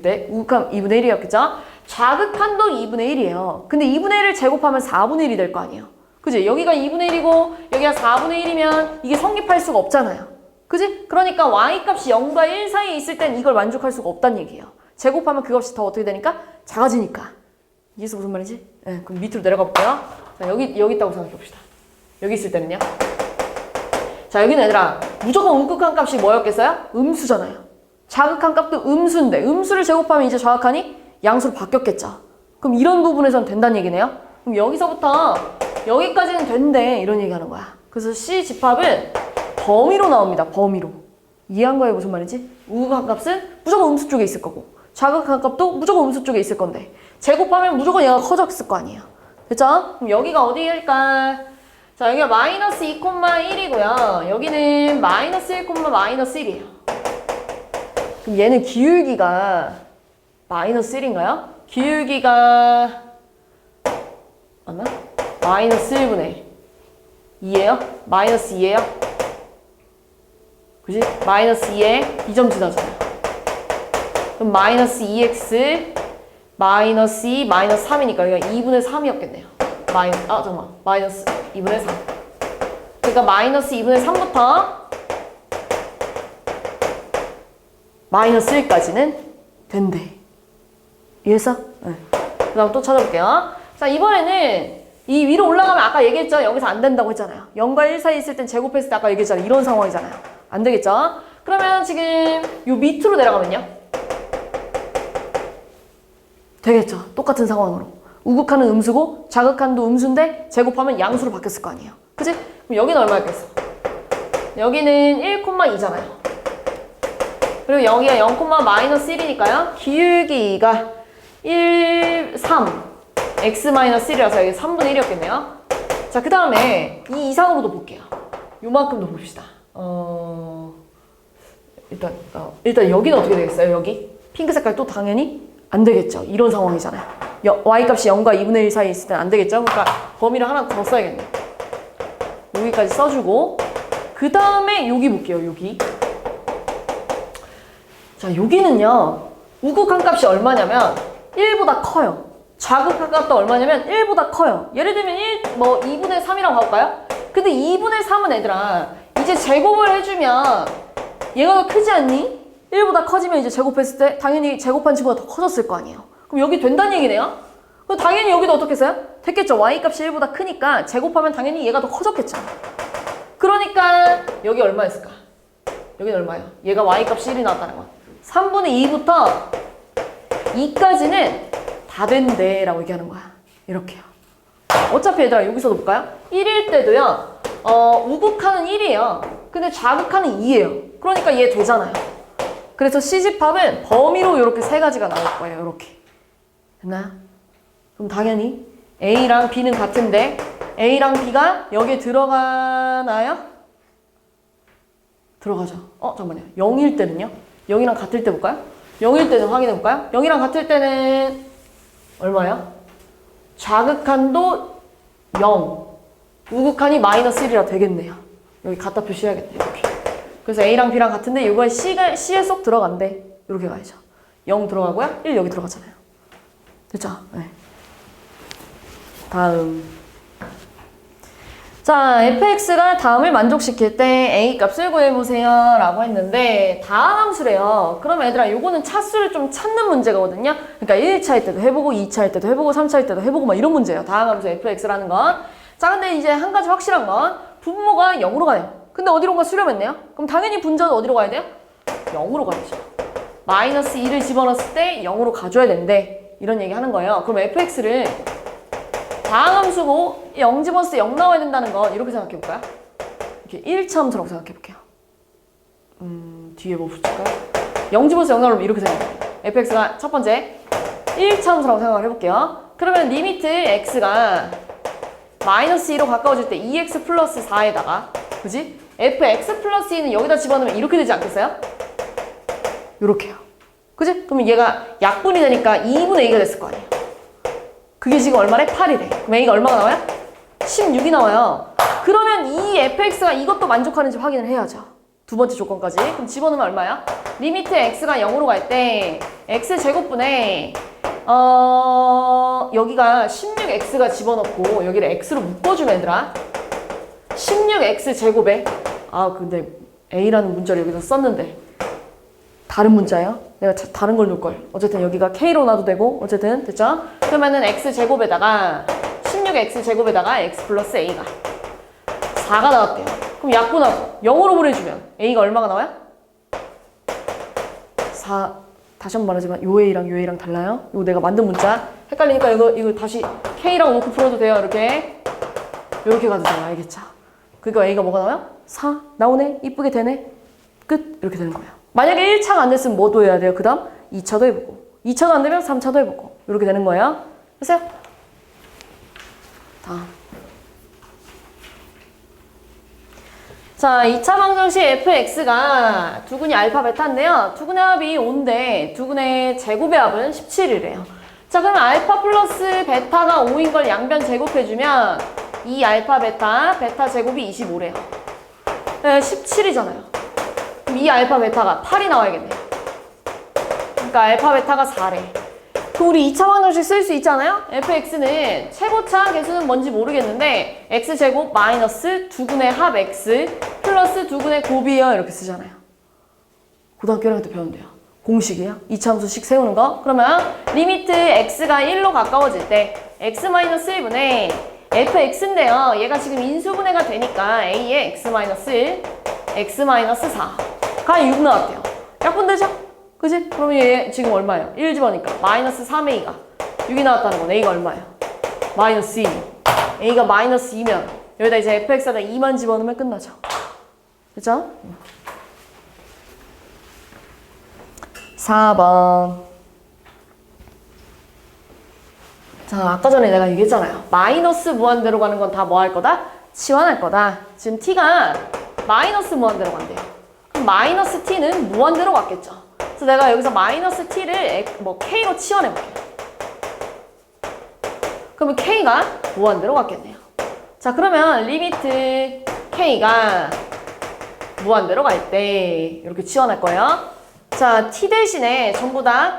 Speaker 1: 때. 우극한 2분의 1이었겠죠? 자극한도 2분의 1이에요. 근데 2분의 1을 제곱하면 4분의 1이 될 거 아니에요? 그지? 여기가 2분의 1이고 여기가 4분의 1이면 이게 성립할 수가 없잖아요. 그지? 그러니까 Y값이 0과 1 사이에 있을 땐 이걸 만족할 수가 없다는 얘기예요. 제곱하면 그 값이 더 어떻게 되니까? 작아지니까. 이해서 무슨 말인지? 네, 그럼 밑으로 내려가 볼게요. 자, 여기 있다고 생각해 봅시다. 여기 있을 때는요. 자, 여기는 얘들아, 무조건 우극한 값이 뭐였겠어요? 음수잖아요. 자극한 값도 음수인데 음수를 제곱하면 이제 좌극한이 양수로 바뀌었겠죠. 그럼 이런 부분에서는 된다는 얘기네요. 그럼 여기서부터 여기까지는 된대 이런 얘기하는 거야. 그래서 C 집합은 범위로 나옵니다. 범위로. 이해한 거예요? 무슨 말인지? 우극한 값은 무조건 음수 쪽에 있을 거고 자극한 값도 무조건 음수 쪽에 있을 건데 제곱하면 무조건 얘가 커졌을 거 아니에요. 됐죠? 그럼 여기가 어디일까? 자, 여기가 마이너스 2,1이고요. 여기는 마이너스 1, 마이너스 1이에요. 그럼 얘는 기울기가 마이너스 1인가요? 기울기가 맞나? 마이너스 1분의 2예요? 마이너스 2예요? 그지? 마이너스 2에 2점 지나잖아요. 그럼 마이너스 2x 마이너스 2 마이너스 3이니까 여기가 2분의 3이었겠네요. 마이너스 2분의 3. 그러니까 마이너스 2분의 3부터 마이너스 1까지는 된대. 이해했어? 네. 그 다음 또 찾아볼게요. 자, 이번에는 이 위로 올라가면 아까 얘기했죠? 여기서 안 된다고 했잖아요. 0과 1 사이 있을 땐 제곱했을 때 아까 얘기했잖아요. 이런 상황이잖아요. 안 되겠죠? 그러면 지금 요 밑으로 내려가면요? 되겠죠? 똑같은 상황으로. 우극한은 음수고 자극한도 음수인데 제곱하면 양수로 바뀌었을 거 아니에요. 그치? 그럼 여기는 얼마였겠어? 여기는 1,2잖아요. 그리고 여기가 0,-1이니까요. 기울기가 1, 3 x-1이라서 여기 3분의 1이었겠네요. 자, 그 다음에 이 이상으로도 볼게요. 요만큼도 봅시다. 일단 여기는 어떻게 되겠어요? 여기? 핑크 색깔 또 당연히 안 되겠죠. 이런 상황이잖아요. Y값이 0과 2분의 1 사이에 있을 땐 안 되겠죠. 그러니까 범위를 하나 더 써야겠네요. 여기까지 써주고 그 다음에 여기 볼게요. 여기. 자, 여기는요. 우극한 값이 얼마냐면 1보다 커요. 자극한 값도 얼마냐면 1보다 커요. 예를 들면 2분의 3이라고 가볼까요? 근데 2분의 3은 얘들아 이제 제곱을 해주면 얘가 더 크지 않니? 1보다 커지면 이제 제곱했을 때 당연히 제곱한 친구가 더 커졌을 거 아니에요. 그럼 여기 된다는 얘기네요? 그럼 당연히 여기도 어떻게 했어요? 됐겠죠. Y값이 1보다 크니까 제곱하면 당연히 얘가 더 커졌겠죠. 그러니까 여기 얼마였을까? 여기는 얼마예요? 얘가 Y값이 1이 나왔다는 건 3분의 2부터 2까지는 다 된대 라고 얘기하는 거야. 이렇게요. 어차피 얘들아 여기서도 볼까요? 1일 때도요. 우극한은 1이에요. 근데 자극한은 2예요. 그러니까 얘 되잖아요. 그래서 C집합은 범위로 이렇게 세 가지가 나올 거예요. 이렇게. 됐나요? 그럼 당연히 A랑 B는 같은데 A랑 B가 여기에 들어가나요? 들어가죠. 잠깐만요. 0일 때는요? 0이랑 같을 때 볼까요? 0일 때는 확인해 볼까요? 0이랑 같을 때는 얼마예요? 자극한도 0. 우극한이 마이너스 1이라 되겠네요. 여기 갖다 표시해야겠네요. 이렇게. 그래서 A랑 B랑 같은데 이거에 C에 쏙 들어간대. 이렇게 가야죠. 0 들어가고요. 1 여기 들어가잖아요. 됐죠? 네. 다음. 자, fx가 다음을 만족시킬 때 a 값을 구해보세요 라고 했는데 다음 함수래요. 그럼 얘들아 요거는 차수를 좀 찾는 문제거든요. 그러니까 1차일 때도 해보고 2차일 때도 해보고 3차일 때도 해보고 막 이런 문제예요. 다음 함수 fx라는 건. 자, 근데 이제 한 가지 확실한 건 분모가 0으로 가요. 근데 어디론가 수렴했네요? 그럼 당연히 분자는 어디로 가야 돼요? 0으로 가야죠. 마이너스 2를 집어넣었을 때 0으로 가줘야 된대. 이런 얘기 하는 거예요. 그럼 fx를 다항함수고 0 집어넣었을 때 0 나와야 된다는 건 이렇게 생각해 볼까요? 이렇게 1차 함수라고 생각해 볼게요. 뒤에 뭐 붙일까요? 0 집어넣어서 0 나오면 이렇게 생각해요. fx가 첫 번째 1차 함수라고 생각을 해볼게요. 그러면 리미트 x가 마이너스 2로 가까워질 때 2x 플러스 4에다가 그지? fx 플러스 2는 여기다 집어넣으면 이렇게 되지 않겠어요? 요렇게요. 그지? 그러면 얘가 약분이 되니까 2분의 2가 됐을 거 아니에요. 그게 지금 얼마래? 8이래. 그럼 a가 얼마가 나와요? 16이 나와요. 그러면 이 fx가 이것도 만족하는지 확인을 해야죠. 두 번째 조건까지. 그럼 집어넣으면 얼마야? 리미트 x가 0으로 갈 때 x제곱분에 여기가 16x가 집어넣고 여기를 x로 묶어주면 얘들아 16x제곱에 근데 a라는 문자를 여기서 썼는데 다른 문자예요? 내가 다른 걸 놓을걸. 어쨌든 여기가 k로 놔도 되고 어쨌든 됐죠? 그러면은 x제곱에다가 16x제곱에다가 x 플러스 a가 4가 나왔대요. 그럼 약분하고 0으로 보내주면 a가 얼마가 나와요? 4. 다시 한 번 말하지만 요 a랑 달라요. 이거 내가 만든 문자 헷갈리니까 이거 다시 k라고 놓고 풀어도 돼요. 이렇게 가도 돼요. 알겠죠? 그러니까 a가 뭐가 나와요? 4 나오네. 이쁘게 되네. 끝. 이렇게 되는 거예요. 만약에 1차가 안 됐으면 뭐도 해야 돼요? 그 다음 2차도 해보고 2차도 안 되면 3차도 해보고 이렇게 되는 거예요. 됐어요? 다음. 자, 2차 방정식 fx가 두근이 알파 베타인데요. 두근의 합이 5인데 두근의 제곱의 합은 17이래요. 자, 그러면 알파 플러스 베타가 5인 걸 양변 제곱해주면 이 알파 베타 제곱이 25래요. 네, 17이잖아요. 그럼 이 알파 베타가 8이 나와야겠네요. 그러니까 알파 베타가 4래. 그럼 우리 2차 방정식 쓸 수 있잖아요? fx는 최고차 개수는 뭔지 모르겠는데 x제곱 마이너스 두근의 합 x 플러스 두근의 곱이에요. 이렇게 쓰잖아요. 고등학교 1학년 때 배웠는데요. 공식이에요. 2차 함수식 세우는 거. 그러면 리미트 x가 1로 가까워질 때 x 마이너스 1분의 fx인데요. 얘가 지금 인수분해가 되니까 a의 x 마이너스 1, x 마이너스 4가 6 나왔대요. 약분되죠? 그지? 그럼 얘 지금 얼마예요? 1 집어니까 마이너스 3a가 6이 나왔다는 건 a가 얼마예요? 마이너스 2. a가 마이너스 2면 여기다 이제 fx에다 2만 집어넣으면 끝나죠. 그죠? 4번. 자, 아까 전에 내가 얘기했잖아요. 마이너스 무한대로 가는 건 다 뭐 할 거다? 치환할 거다. 지금 t가 마이너스 무한대로 간대요. 그럼 마이너스 t는 무한대로 갔겠죠. 그래서 내가 여기서 마이너스 t를 k로 치환해볼게요. 그러면 k가 무한대로 갔겠네요. 자, 그러면 리미트 k가 무한대로 갈 때 이렇게 치환할 거예요. 자, t 대신에 전부 다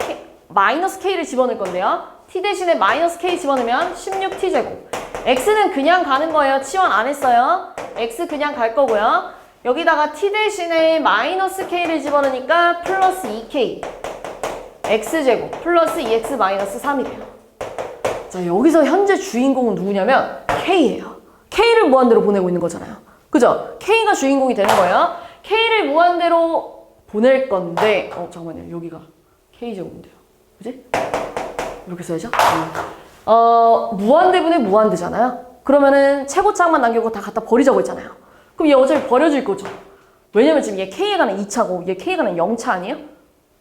Speaker 1: 마이너스 k를 집어넣을 건데요. t 대신에 마이너스 k 집어넣으면 16t제곱. x는 그냥 가는 거예요. 치환 안 했어요. x 그냥 갈 거고요. 여기다가 t 대신에 마이너스 k를 집어넣으니까 플러스 2k x제곱 플러스 2x 마이너스 3이래요. 자, 여기서 현재 주인공은 누구냐면 k예요. k를 무한대로 보내고 있는 거잖아요. 그죠? k가 주인공이 되는 거예요. k를 무한대로 보낼 건데 잠깐만요. 여기가 k제곱인데요. 그지? 이렇게 써야죠? 무한대분의 무한대잖아요. 그러면은 최고차만 남기고 다 갖다 버리자고 했잖아요. 그럼 얘 어차피 버려질 거죠. 왜냐면 지금 얘 k에 가는 2차고 얘 k에 가는 0차 아니에요?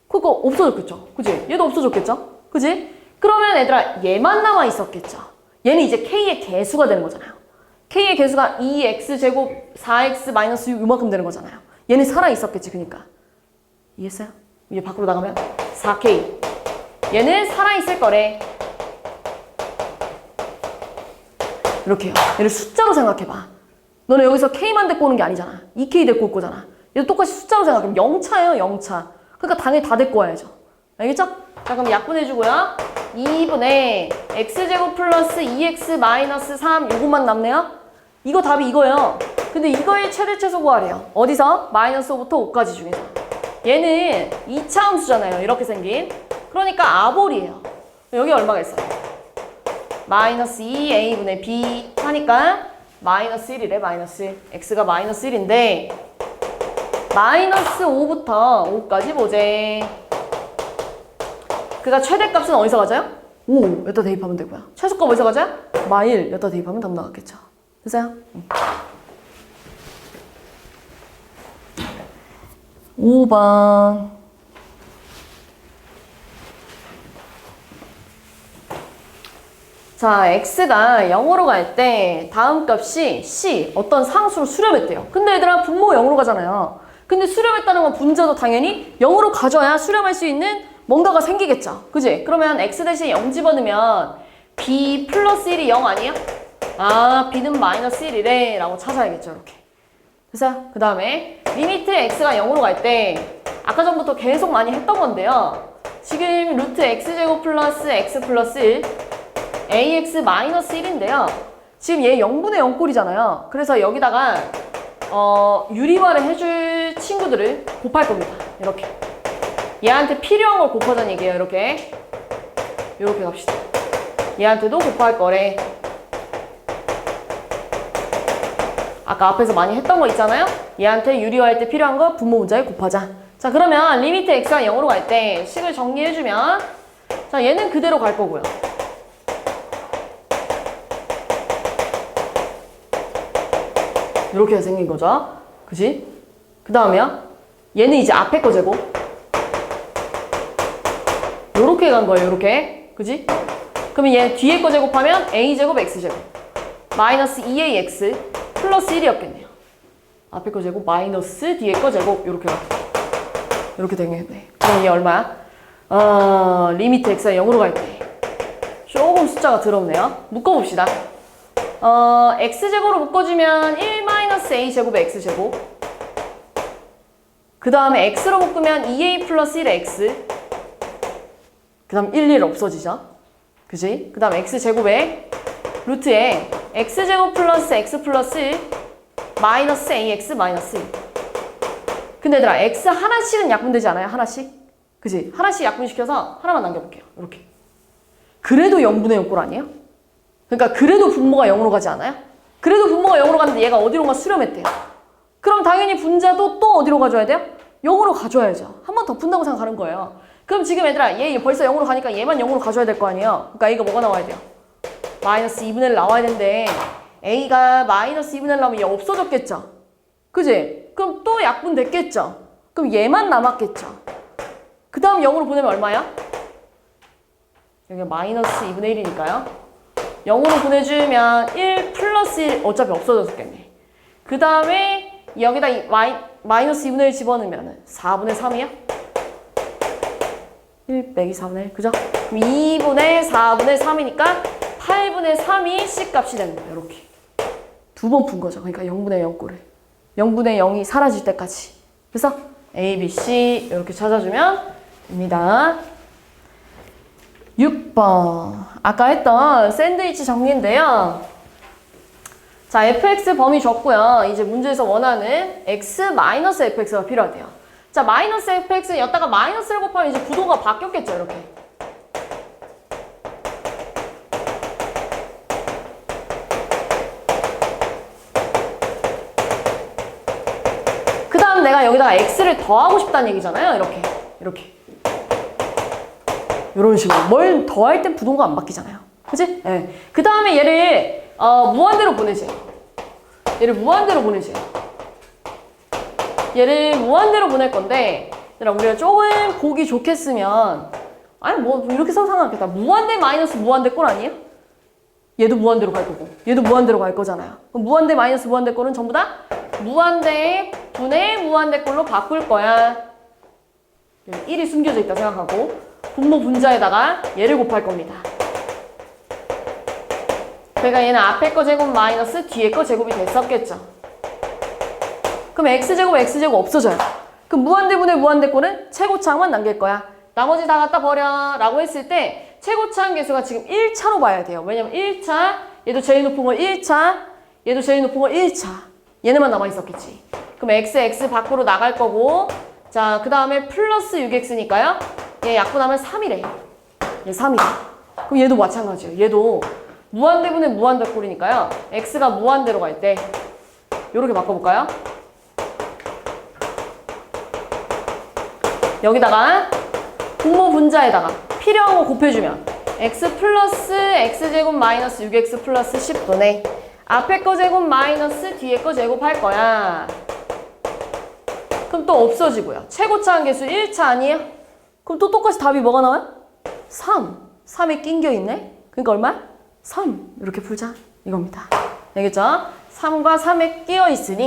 Speaker 1: 그거 없어졌겠죠. 그지? 얘도 없어졌겠죠. 그지? 그러면 얘들아 얘만 남아 있었겠죠. 얘는 이제 k의 개수가 되는 거잖아요. k의 개수가 2x제곱 4x 마이너스 6 이만큼 되는 거잖아요. 얘는 살아 있었겠지. 그니까 이해했어요? 얘 밖으로 나가면 4k 얘는 살아 있을 거래. 이렇게요. 얘를 숫자로 생각해봐. 너네 여기서 k만 데리고 오는 게 아니잖아. 2k 데리고 올 거잖아. 얘도 똑같이 숫자로 생각하면 0차예요. 0차. 그러니까 당연히 다 데리고 와야죠. 알겠죠? 자, 그럼 약분해주고요. 2분의 x제곱 플러스 2x 마이너스 3 요것만 남네요. 이거 답이 이거예요. 근데 이거의 최대 최소 구하래요. 어디서? 마이너스 5부터 5까지 중에서. 얘는 2차 함수잖아요. 이렇게 생긴. 그러니까 아볼이에요. 여기 얼마가 있어요? 마이너스 2a분의 b 하니까 마이너스 1이래, 마이너스 1. x가 마이너스 1인데 마이너스 5부터 5까지 보재. 그가 최대값은 어디서 가져요? 5 여기다 대입하면 되고요. 최소값 어디서 가져요? 마일 여기다 대입하면 답 나왔겠죠. 됐어요? 5번. 자, x가 0으로 갈 때 다음 값이 c 어떤 상수로 수렴했대요. 근데 얘들아 분모 0으로 가잖아요. 근데 수렴했다는 건 분자도 당연히 0으로 가져야 수렴할 수 있는 뭔가가 생기겠죠. 그지? 그러면 x 대신 0 집어넣으면 b 플러스 1이 0 아니야? 아, b는 마이너스 1이래 라고 찾아야겠죠. 이렇게. 됐어요? 그 다음에 리미트 x가 0으로 갈 때 아까 전부터 계속 많이 했던 건데요. 지금 루트 x제곱 플러스 x 플러스 1 ax 마이너스 1인데요. 지금 얘 0분의 0 꼴이잖아요. 그래서 여기다가 유리화를 해줄 친구들을 곱할 겁니다. 이렇게. 얘한테 필요한 걸 곱하자는 얘기예요. 이렇게. 이렇게 갑시다. 얘한테도 곱할 거래. 아까 앞에서 많이 했던 거 있잖아요. 얘한테 유리화할 때 필요한 거 분모 문자에 곱하자. 자, 그러면 리미트 x가 0으로 갈 때 식을 정리해주면 자, 얘는 그대로 갈 거고요. 이렇게 생긴 거죠. 그지? 그 다음에요. 얘는 이제 앞에 거 제곱. 요렇게 간 거예요. 요렇게. 그지? 그러면 얘 뒤에 거 제곱하면 a제곱 x제곱. 마이너스 2ax 플러스 1이었겠네요. 앞에 거 제곱 마이너스 뒤에 거 제곱. 요렇게 가겠다. 요렇게 되겠네. 그럼 얘 얼마야? 리미트 x가 0으로 갈 때. 조금 숫자가 더럽네요. 묶어봅시다. x제곱으로 묶어주면 1-a제곱의 x제곱. 그 다음에 x로 묶으면 2a 플러스 1의 x. 그 다음 1 없어지죠. 그지? 그 다음 x제곱에 루트에 x제곱 플러스 x 플러스 1 마이너스 ax 마이너스 1. 근데 얘들아 x 하나씩은 약분되지 않아요? 하나씩? 그지? 하나씩 약분시켜서 하나만 남겨볼게요. 이렇게. 그래도 0분의 0 꼴 아니에요? 그러니까 그래도 분모가 0으로 가지 않아요? 그래도 분모가 0으로 가는데 얘가 어디론가 수렴했대요. 그럼 당연히 분자도 또 어디로 가줘야 돼요? 0으로 가줘야죠. 한 번 더 푼다고 생각하는 거예요. 그럼 지금 얘들아 얘 벌써 0으로 가니까 얘만 0으로 가줘야 될 거 아니에요? 그러니까 A가 뭐가 나와야 돼요? 마이너스 2분의 1 나와야 되는데 A가 마이너스 2분의 1 나오면 얘 없어졌겠죠? 그지? 그럼 또 약분됐겠죠? 그럼 얘만 남았겠죠? 그 다음 0으로 보내면 얼마야? 여기가 마이너스 2분의 1이니까요. 0으로 보내주면 1 플러스 1 어차피 없어졌겠네. 그 다음에 여기다 마이너스 2분의 1 집어넣으면 4분의 3이야? 1 빼기 4분의 1 그죠? 그럼 2분의 4분의 3이니까 8분의 3이 C값이 되는 거예요. 이렇게 두 번 푼 거죠. 그러니까 0분의 0 꼴을 0분의 0이 사라질 때까지. 그래서 A, B, C 이렇게 찾아주면 됩니다. 6번 아까 했던 샌드위치 정리인데요. 자, fx 범위 줬고요. 이제 문제에서 원하는 x-fx가 필요하대요. 자, 마이너스 fx 여기다가 마이너스를 곱하면 이제 구도가 바뀌었겠죠. 이렇게. 그 다음 내가 여기다가 x를 더하고 싶다는 얘기잖아요. 이렇게. 이렇게. 이런 식으로. 뭘 더할 땐 부동가 안 바뀌잖아요. 그치? 네. 그 다음에 얘를 무한대로 보내세요. 얘를 무한대로 보내세요. 얘를 무한대로 보낼 건데 우리가 조금 보기 좋겠으면 아니 뭐 이렇게 써도 상관없겠다. 무한대 마이너스 무한대 꼴 아니에요? 얘도 무한대로 갈 거고 얘도 무한대로 갈 거잖아요. 그럼 무한대 마이너스 무한대 꼴은 전부 다 무한대 분의 무한대 꼴로 바꿀 거야. 1이 숨겨져 있다 생각하고 분모 분자에다가 얘를 곱할 겁니다. 그러니까 얘는 앞에 거 제곱 마이너스 뒤에 거 제곱이 됐었겠죠. 그럼 x제곱 x제곱 없어져요. 그럼 무한대분의 무한대꼴은 최고차항만 남길 거야. 나머지 다 갖다 버려 라고 했을 때 최고차항 계수가 지금 1차로 봐야 돼요. 왜냐면 1차 얘도 제일 높은 거 1차 얘도 제일 높은 거 1차 얘네만 남아있었겠지. 그럼 x 밖으로 나갈 거고 자, 그 다음에 플러스 6x니까요. 얘 약분하면 3이래. 얘 3이래. 그럼 얘도 마찬가지예요. 얘도 무한대분의 무한대꼴이니까요. x가 무한대로 갈 때 이렇게 바꿔볼까요? 여기다가 분모 분자에다가 필요한 거 곱해주면 x 플러스 x제곱 마이너스 6x 플러스 10분의 앞에 거 제곱 마이너스 뒤에 거 제곱 할 거야. 그럼 또 없어지고요. 최고차 한계수 1차 아니에요? 그럼 또 똑같이 답이 뭐가 나와요? 3. 3에 낑겨 있네? 그러니까 얼마? 3. 이렇게 풀자. 이겁니다. 알겠죠? 3과 3에 끼어 있으니